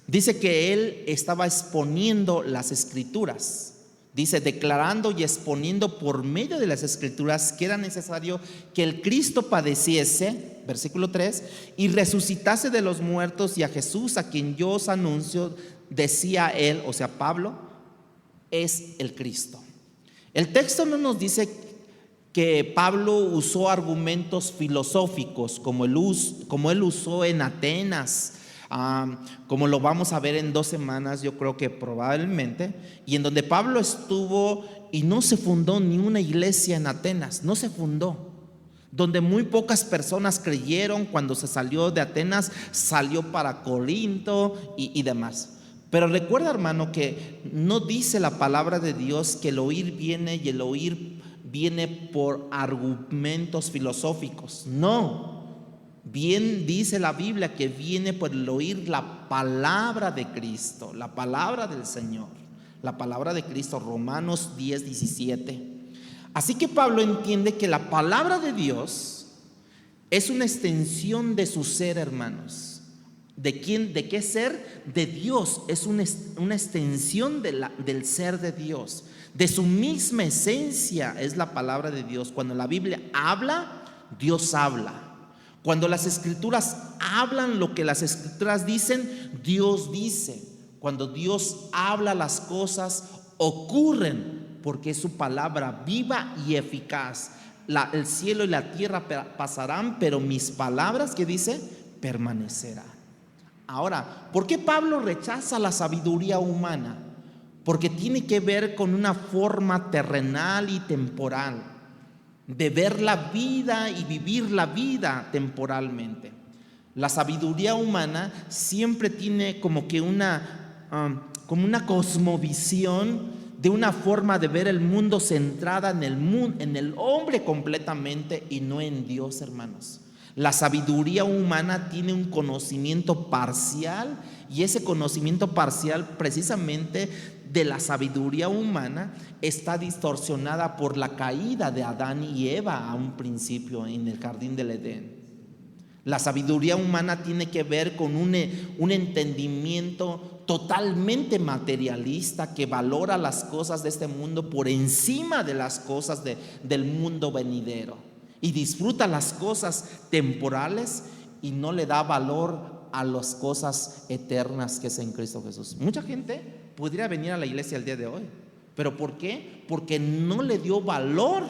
dice que él estaba exponiendo las escrituras. Dice, declarando y exponiendo por medio de las escrituras que era necesario que el Cristo padeciese, versículo 3, y resucitase de los muertos, y a Jesús, a quien yo os anuncio, decía él, o sea Pablo, es el Cristo. El texto no nos dice que Pablo usó argumentos filosóficos como él usó en Atenas, como lo vamos a ver en 2 semanas, yo creo que probablemente, y en donde Pablo estuvo y no se fundó ni una iglesia en Atenas, no se fundó, donde muy pocas personas creyeron. Cuando se salió de Atenas, salió para Corinto y demás. Pero recuerda, hermano, que no dice la palabra de Dios que el oír viene y el oír viene por argumentos filosóficos. No. Bien dice la Biblia que viene por el oír la palabra de Cristo, la palabra del Señor, la palabra de Cristo, Romanos 10:17. Así que Pablo entiende que la palabra de Dios es una extensión de su ser, hermanos. ¿De quién? ¿De qué ser? De Dios. Es una extensión del ser de Dios, de su misma esencia es la palabra de Dios. Cuando la Biblia habla, Dios habla. Cuando las escrituras hablan lo que las escrituras dicen, Dios dice. Cuando Dios habla, las cosas ocurren, porque es su palabra viva y eficaz. El cielo y la tierra pasarán, pero mis palabras, ¿qué dice? Permanecerán. Ahora, ¿por qué Pablo rechaza la sabiduría humana? Porque tiene que ver con una forma terrenal y temporal de ver la vida y vivir la vida temporalmente. La sabiduría humana siempre tiene como que una cosmovisión, de una forma de ver el mundo centrada en el hombre completamente y no en Dios, hermanos. La sabiduría humana tiene un conocimiento parcial, y ese conocimiento parcial precisamente de la sabiduría humana está distorsionada por la caída de Adán y Eva a un principio en el jardín del Edén. La sabiduría humana tiene que ver con un entendimiento totalmente materialista que valora las cosas de este mundo por encima de las cosas del mundo venidero, y disfruta las cosas temporales y no le da valor a las cosas eternas que es en Cristo Jesús. Mucha gente podría venir a la iglesia el día de hoy, ¿pero por qué? Porque no le dio valor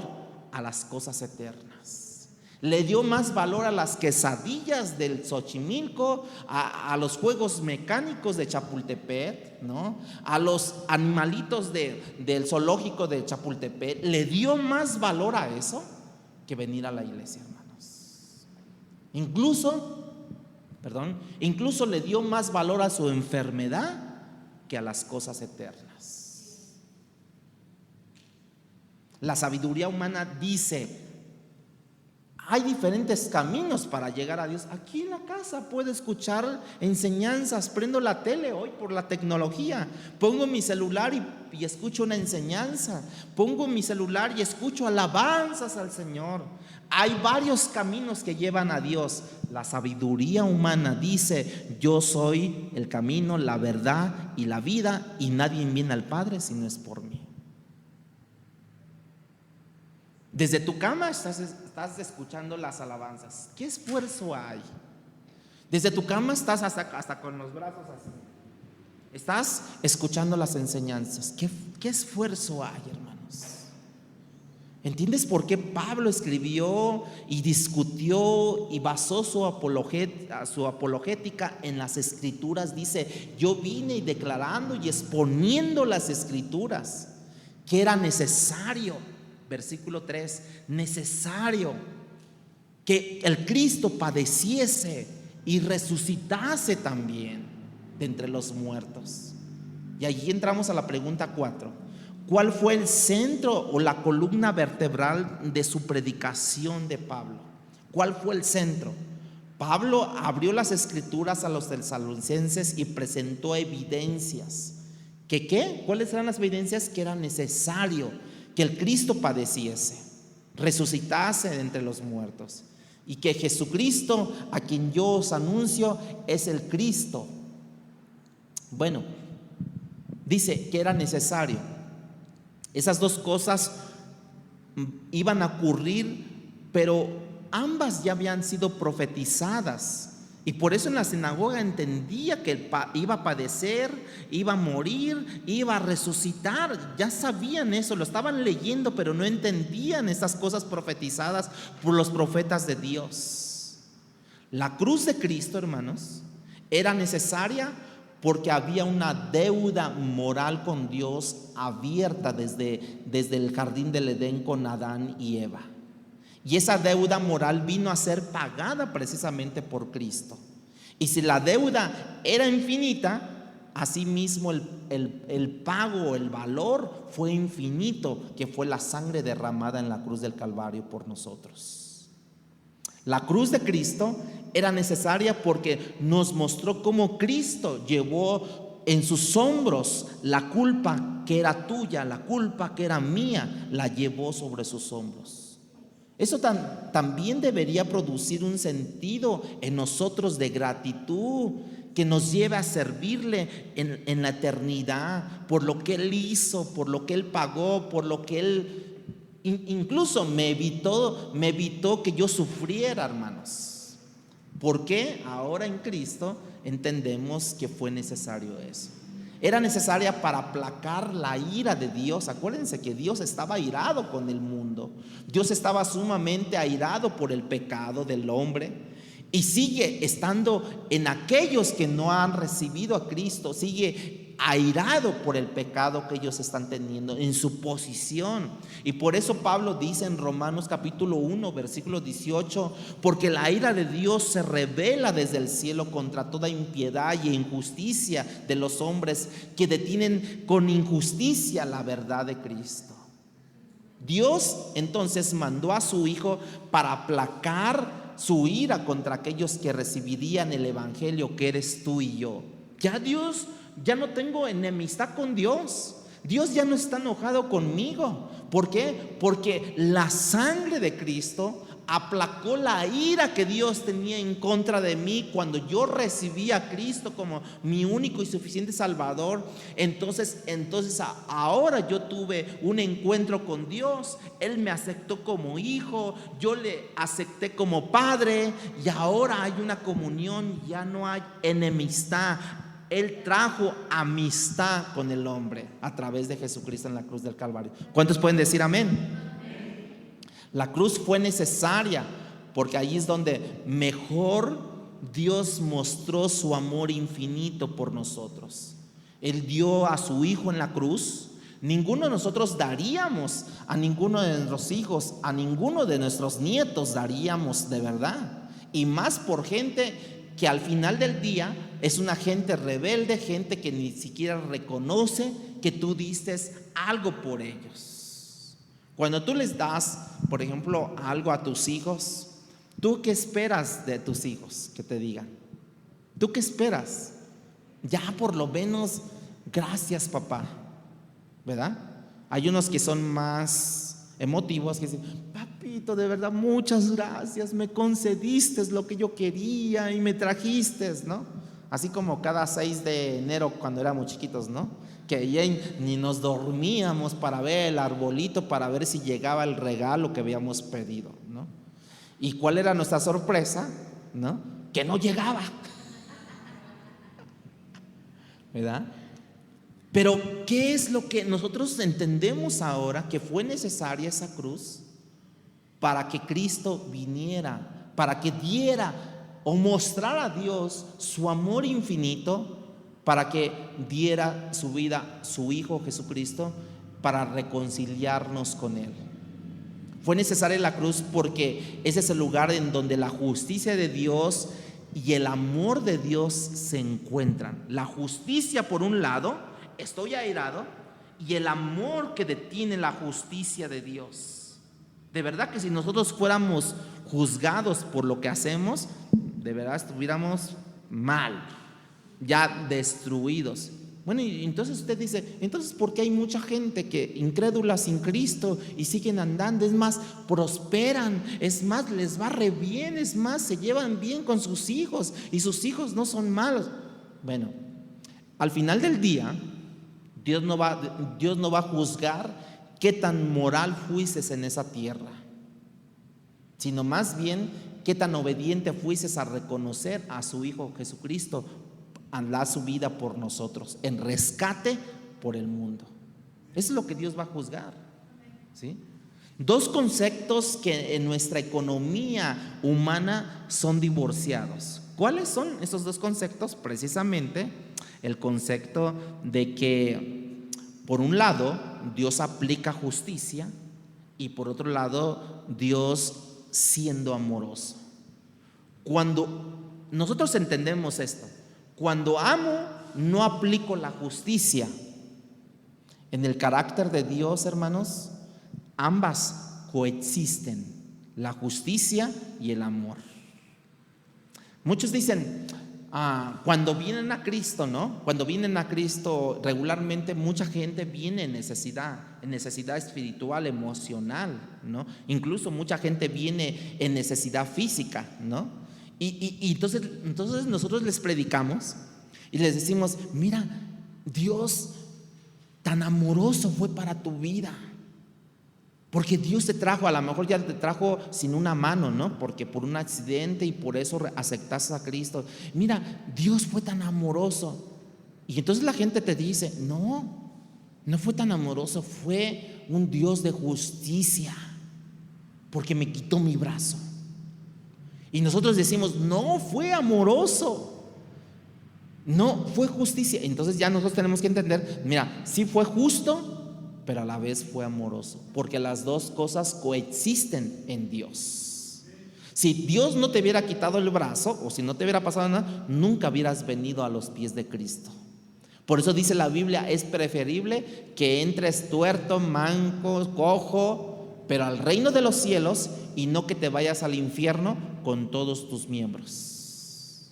a las cosas eternas. Le dio más valor a las quesadillas del Xochimilco, a los juegos mecánicos de Chapultepec, ¿no? A los animalitos del zoológico de Chapultepec. Le dio más valor a eso que venir a la iglesia, hermanos. Incluso le dio más valor a su enfermedad que a las cosas eternas. La sabiduría humana dice: hay diferentes caminos para llegar a Dios. Aquí en la casa puedo escuchar enseñanzas, prendo la tele hoy por la tecnología, pongo mi celular y escucho una enseñanza, pongo mi celular y escucho alabanzas al Señor. Hay varios caminos que llevan a Dios. La sabiduría humana dice: yo soy el camino, la verdad y la vida, y nadie viene al Padre si no es por mí. Desde tu cama estás escuchando las alabanzas. ¿Qué esfuerzo hay? Desde tu cama estás hasta con los brazos así. Estás escuchando las enseñanzas. ¿Qué esfuerzo hay, hermanos? ¿Entiendes por qué Pablo escribió y discutió y basó su apologética en las Escrituras? Dice: yo vine declarando y exponiendo las Escrituras, que era necesario, versículo 3, necesario que el Cristo padeciese y resucitase también de entre los muertos. Y allí entramos a la pregunta 4. ¿Cuál fue el centro o la columna vertebral de su predicación de Pablo? ¿Cuál fue el centro? Pablo abrió las Escrituras a los tesalonicenses y presentó evidencias. ¿Qué? ¿Cuáles eran las evidencias? Que era necesario que el Cristo padeciese, resucitase de entre los muertos, y que Jesucristo, a quien yo os anuncio, es el Cristo. Bueno, dice que era necesario. Esas dos cosas iban a ocurrir, pero ambas ya habían sido profetizadas. Y por eso en la sinagoga entendía que iba a padecer, iba a morir, iba a resucitar. Ya sabían eso, lo estaban leyendo, pero no entendían esas cosas profetizadas por los profetas de Dios. La cruz de Cristo, hermanos, era necesaria porque había una deuda moral con Dios abierta desde el jardín del Edén con Adán y Eva. Y esa deuda moral vino a ser pagada precisamente por Cristo. Y si la deuda era infinita, asimismo el pago, el valor fue infinito, que fue la sangre derramada en la cruz del Calvario por nosotros. La cruz de Cristo era necesaria porque nos mostró cómo Cristo llevó en sus hombros la culpa que era tuya, la culpa que era mía, la llevó sobre sus hombros. Eso también debería producir un sentido en nosotros de gratitud que nos lleve a servirle en la eternidad por lo que Él hizo, por lo que Él pagó, por lo que Él incluso me evitó que yo sufriera, hermanos. Porque ahora en Cristo entendemos que fue necesario eso. Era necesaria para aplacar la ira de Dios. Acuérdense que Dios estaba airado con el mundo. Dios estaba sumamente airado por el pecado del hombre. Y sigue estando en aquellos que no han recibido a Cristo. Sigue airado por el pecado que ellos están teniendo en su posición. Y por eso Pablo dice en Romanos capítulo 1 versículo 18: porque la ira de Dios se revela desde el cielo contra toda impiedad y injusticia de los hombres que detienen con injusticia la verdad de Cristo. Dios entonces mandó a su Hijo para aplacar su ira contra aquellos que recibirían el evangelio que eres tú y yo. Ya no tengo enemistad con Dios. Dios ya no está enojado conmigo. ¿Por qué? Porque la sangre de Cristo aplacó la ira que Dios tenía en contra de mí cuando yo recibí a Cristo como mi único y suficiente Salvador. Entonces ahora yo tuve un encuentro con Dios. Él me aceptó como hijo, yo le acepté como padre, y ahora hay una comunión, ya no hay enemistad. Él trajo amistad con el hombre a través de Jesucristo en la cruz del Calvario. ¿Cuántos pueden decir amén? La cruz fue necesaria porque ahí es donde mejor Dios mostró su amor infinito por nosotros. Él dio a su Hijo en la cruz. Ninguno de nosotros daríamos a ninguno de nuestros hijos, a ninguno de nuestros nietos daríamos de verdad. Y más por gente que al final del día es una gente rebelde, gente que ni siquiera reconoce que tú diste algo por ellos. Cuando tú les das, por ejemplo, algo a tus hijos, ¿tú qué esperas de tus hijos que te digan? ¿Tú qué esperas? Ya por lo menos, gracias papá, ¿verdad? Hay unos que son más emotivos, que dicen: papito, de verdad, muchas gracias, me concediste lo que yo quería y me trajiste, ¿no? Así como cada 6 de enero cuando éramos chiquitos, ¿no? Que ya ni nos dormíamos para ver el arbolito, para ver si llegaba el regalo que habíamos pedido, ¿no? ¿Y cuál era nuestra sorpresa? ¿No? que no llegaba, ¿verdad? Pero ¿qué es lo que nosotros entendemos ahora? Que fue necesaria esa cruz para que Cristo viniera, para que diera o mostrara a Dios su amor infinito, para que diera su vida, su Hijo Jesucristo, para reconciliarnos con Él. Fue necesaria la cruz porque ese es el lugar en donde la justicia de Dios y el amor de Dios se encuentran. La justicia por un lado, estoy airado, y el amor que detiene la justicia de Dios. De verdad que si nosotros fuéramos juzgados por lo que hacemos, de verdad estuviéramos mal, ya destruidos. Bueno, y entonces usted dice, entonces ¿por qué hay mucha gente que incrédula sin Cristo y siguen andando? Es más, prosperan, es más, les va re bien, es más, se llevan bien con sus hijos y sus hijos no son malos. Bueno, al final del día, Dios no va a juzgar qué tan moral fuiste en esa tierra, sino más bien qué tan obediente fuiste a reconocer a su Hijo Jesucristo, a dar su vida por nosotros, en rescate por el mundo. Eso es lo que Dios va a juzgar, ¿sí? Dos conceptos que en nuestra economía humana son divorciados. ¿Cuáles son esos dos conceptos? Precisamente el concepto de que por un lado Dios aplica justicia y por otro lado Dios siendo amoroso. Cuando nosotros entendemos esto, cuando amo no aplico la justicia. En el carácter de Dios, hermanos, ambas coexisten, la justicia y el amor. Muchos dicen, cuando vienen a Cristo, ¿no? Cuando vienen a Cristo, regularmente mucha gente viene en necesidad espiritual, emocional, ¿no? Incluso mucha gente viene en necesidad física, ¿no? Y entonces nosotros les predicamos y les decimos, mira, Dios tan amoroso fue para tu vida. Porque Dios te trajo, a lo mejor ya te trajo sin una mano, ¿no? Porque por un accidente y por eso aceptaste a Cristo. Mira, Dios fue tan amoroso. Y entonces la gente te dice, no fue tan amoroso, fue un Dios de justicia, porque me quitó mi brazo. Y nosotros decimos, no, fue amoroso, no, fue justicia. Entonces ya nosotros tenemos que entender, mira, sí fue justo, pero a la vez fue amoroso, porque las dos cosas coexisten en Dios. Si Dios no te hubiera quitado el brazo, o si no te hubiera pasado nada, nunca hubieras venido a los pies de Cristo. Por eso dice la Biblia, es preferible que entres tuerto, manco, cojo, pero al reino de los cielos, y no que te vayas al infierno con todos tus miembros.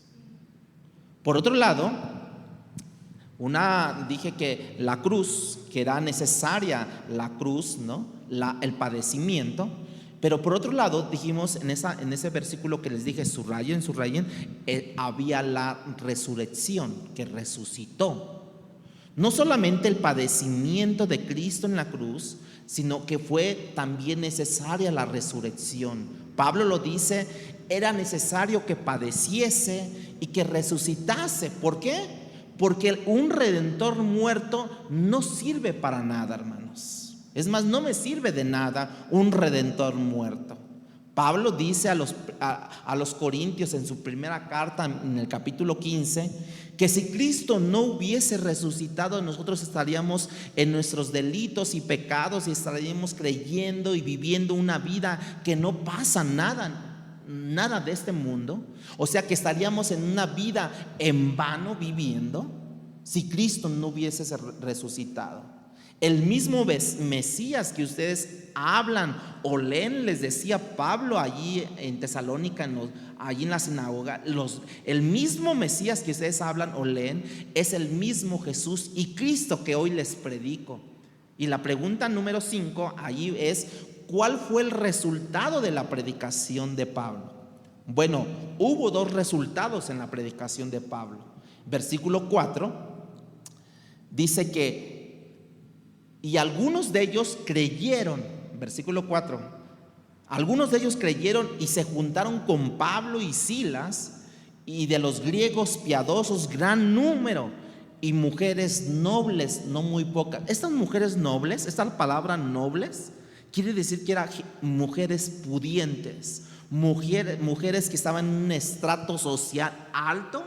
Por otro lado, dije que la cruz, que era necesaria la cruz, ¿no? El padecimiento. Pero por otro lado, dijimos en ese versículo que les dije, subrayen, había la resurrección, que resucitó. No solamente el padecimiento de Cristo en la cruz, sino que fue también necesaria la resurrección. Pablo lo dice, era necesario que padeciese y que resucitase. ¿Por qué? Porque un redentor muerto no sirve para nada, hermanos. Es más, no me sirve de nada un redentor muerto. Pablo dice a los Corintios en su primera carta, en el capítulo 15, que si Cristo no hubiese resucitado, nosotros estaríamos en nuestros delitos y pecados y estaríamos creyendo y viviendo una vida que no pasa nada de este mundo. O sea que estaríamos en una vida en vano viviendo si Cristo no hubiese resucitado. El mismo Mesías que ustedes hablan o leen, les decía Pablo allí en Tesalónica, allí en la sinagoga, el mismo Mesías que ustedes hablan o leen es el mismo Jesús y Cristo que hoy les predico. Y la pregunta número 5 allí es, ¿cuál fue el resultado de la predicación de Pablo? Bueno, hubo dos resultados en la predicación de Pablo. Versículo 4 dice que y algunos de ellos creyeron, versículo 4, algunos de ellos creyeron y se juntaron con Pablo y Silas y de los griegos piadosos gran número, y mujeres nobles, no muy pocas. Estas mujeres nobles, esta palabra nobles, quiere decir que eran mujeres pudientes, mujeres que estaban en un estrato social alto,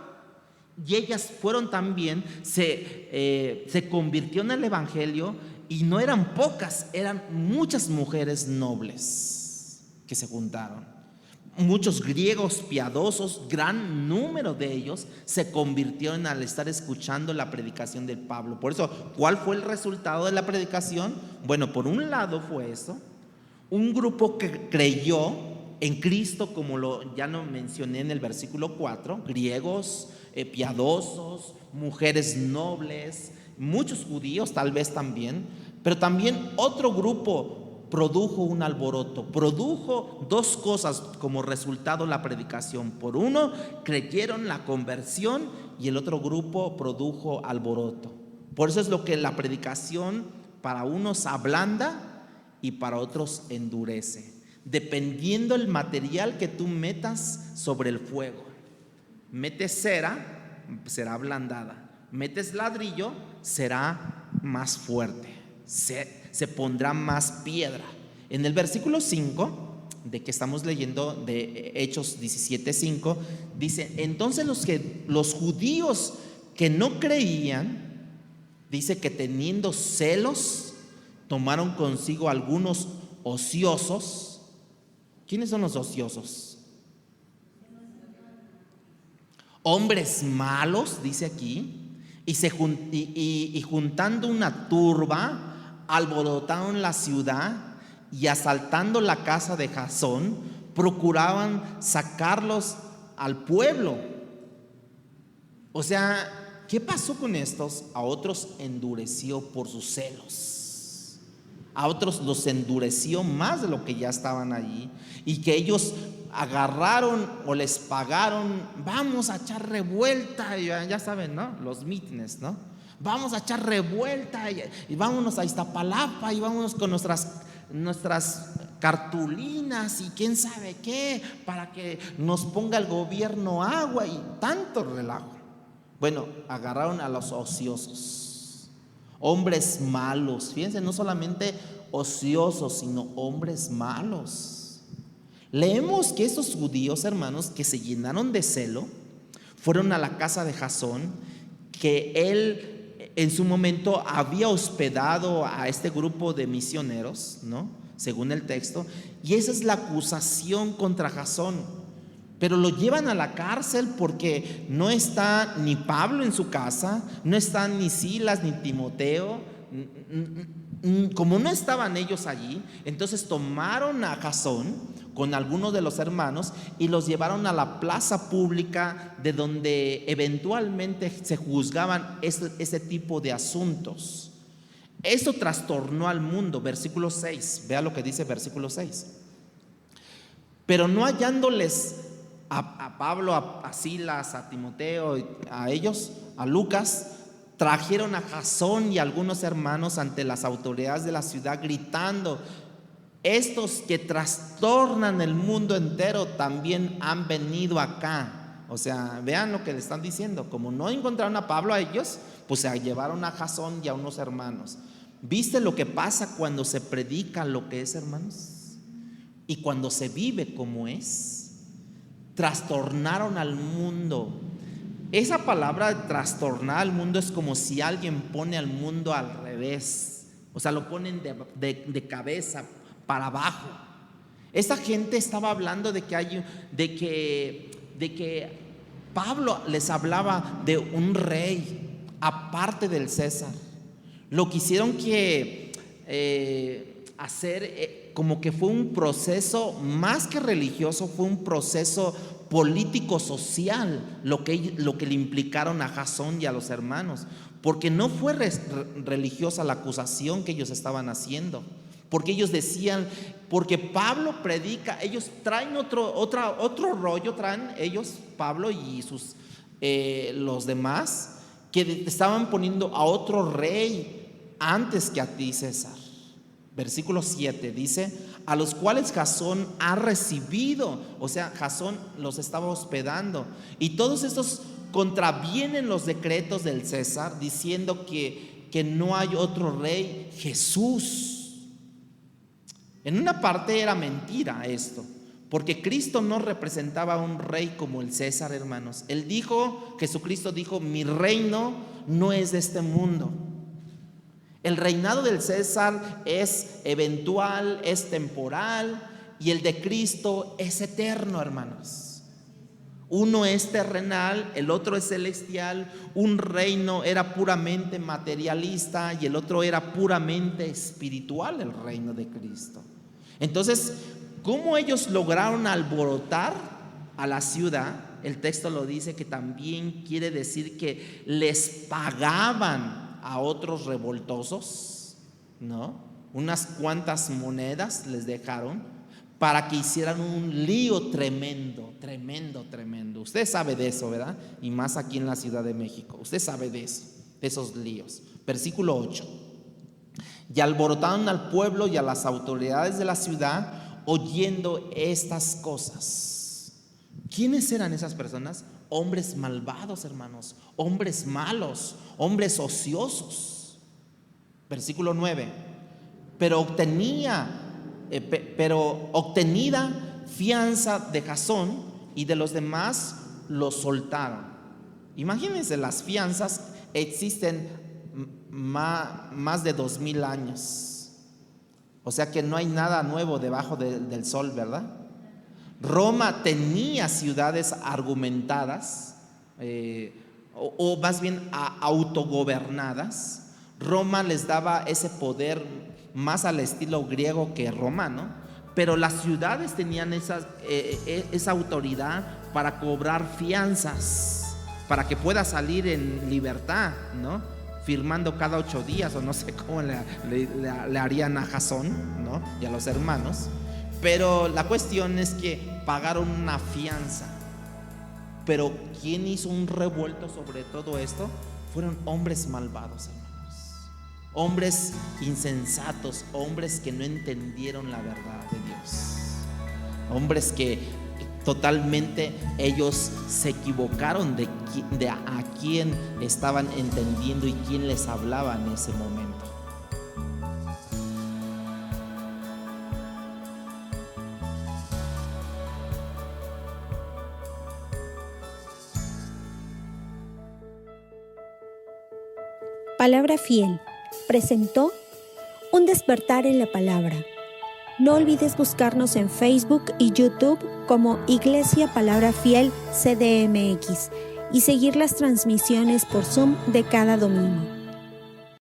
y ellas fueron también, se convirtieron en el evangelio, y no eran pocas, eran muchas mujeres nobles que se juntaron. Muchos griegos piadosos, gran número de ellos, se convirtieron al estar escuchando la predicación de Pablo. Por eso, ¿cuál fue el resultado de la predicación? Bueno, por un lado fue eso, un grupo que creyó en Cristo, como ya lo mencioné en el versículo 4, griegos piadosos, mujeres nobles, muchos judíos tal vez también, pero también otro grupo produjo un alboroto, produjo dos cosas como resultado la predicación. Por uno, creyeron la conversión, y el otro grupo produjo alboroto. Por eso es lo que la predicación para unos ablanda y para otros endurece, dependiendo el material que tú metas sobre el fuego. Metes cera, será ablandada. Metes ladrillo, será más fuerte, se pondrá más piedra. En el versículo 5 de que estamos leyendo, de Hechos 17:5, dice: entonces los judíos que no creían, dice que teniendo celos, tomaron consigo algunos ociosos. ¿Quiénes son los ociosos? Hombres malos, dice aquí, y juntando una turba, alborotaron la ciudad, y asaltando la casa de Jasón, procuraban sacarlos al pueblo. O sea, ¿qué pasó con estos? A otros endureció por sus celos, a otros los endureció más de lo que ya estaban allí, y que ellos agarraron o les pagaron: vamos a echar revuelta, ya saben, ¿no? Los mítines, ¿no? Vamos a echar revuelta y vámonos a Iztapalapa y vámonos con nuestras cartulinas y quién sabe qué, para que nos ponga el gobierno agua y tanto relajo. Bueno, agarraron a los ociosos, hombres malos. Fíjense, no solamente ociosos, sino hombres malos. Leemos que estos judíos, hermanos, que se llenaron de celo, fueron a la casa de Jasón, que él en su momento había hospedado a este grupo de misioneros, ¿no? Según el texto, y esa es la acusación contra Jasón. Pero lo llevan a la cárcel porque no está ni Pablo en su casa, no están ni Silas ni Timoteo. Como no estaban ellos allí, entonces tomaron a Jasón con algunos de los hermanos y los llevaron a la plaza pública, de donde eventualmente se juzgaban ese tipo de asuntos. Esto trastornó al mundo. Versículo 6, vea lo que dice versículo 6. Pero no hallándoles a Pablo, a Silas, a Timoteo, a ellos, a Lucas, trajeron a Jasón y algunos hermanos ante las autoridades de la ciudad, gritando: estos que trastornan el mundo entero también han venido acá. O sea, vean lo que le están diciendo. Como no encontraron a Pablo a ellos, pues se llevaron a Jasón y a unos hermanos. ¿Viste lo que pasa cuando se predica lo que es, hermanos? Y cuando se vive como es. Trastornaron al mundo. Esa palabra de trastornar al mundo es como si alguien pone al mundo al revés. O sea, lo ponen de cabeza para abajo. Esta gente estaba hablando de que Pablo les hablaba de un rey aparte del César. Lo quisieron hacer como que fue un proceso más que religioso, fue un proceso político-social lo que le implicaron a Jasón y a los hermanos, porque no fue religiosa la acusación que ellos estaban haciendo, porque ellos decían, porque Pablo predica, ellos traen otro rollo, traen ellos, Pablo y los demás, que estaban poniendo a otro rey antes que a ti, César. Versículo 7 dice, a los cuales Jasón ha recibido, o sea, Jasón los estaba hospedando, y todos estos contravienen los decretos del César, diciendo que no hay otro rey, Jesús. En una parte era mentira esto, porque Cristo no representaba a un rey como el César, hermanos. Jesucristo dijo, mi reino no es de este mundo. El reinado del César es eventual, es temporal, y el de Cristo es eterno, hermanos. Uno es terrenal, el otro es celestial. Un reino era puramente materialista y el otro era puramente espiritual, el reino de Cristo. Entonces, ¿cómo ellos lograron alborotar a la ciudad? El texto lo dice, que también quiere decir que les pagaban a otros revoltosos, ¿no? Unas cuantas monedas les dejaron para que hicieran un lío tremendo. Usted sabe de eso, ¿verdad? Y más aquí en la Ciudad de México. Usted sabe de eso, de esos líos. Versículo 8. Y alborotaron al pueblo y a las autoridades de la ciudad oyendo estas cosas. ¿Quiénes eran esas personas? Hombres malvados, hermanos, hombres malos, hombres ociosos. Versículo 9. Pero obtenida fianza de Jasón y de los demás, los soltaron. Imagínense, las fianzas existen más de 2000 años. O sea que no hay nada nuevo debajo del sol, ¿verdad? Roma tenía ciudades argumentadas, o más bien autogobernadas. Roma les daba ese poder más al estilo griego que romano, pero las ciudades tenían esa autoridad para cobrar fianzas, para que pueda salir en libertad, ¿no? Firmando cada 8 días, o no sé cómo le harían a Jasón, ¿no? Y a los hermanos. Pero la cuestión es que pagaron una fianza. Pero ¿quién hizo un revuelto sobre todo esto? Fueron hombres malvados, hermanos. Hombres insensatos, hombres que no entendieron la verdad de Dios. Hombres que totalmente ellos se equivocaron de a quién estaban entendiendo y quién les hablaba en ese momento. Palabra Fiel presentó Un despertar en la palabra. No olvides buscarnos en Facebook y YouTube como Iglesia Palabra Fiel CDMX y seguir las transmisiones por Zoom de cada domingo.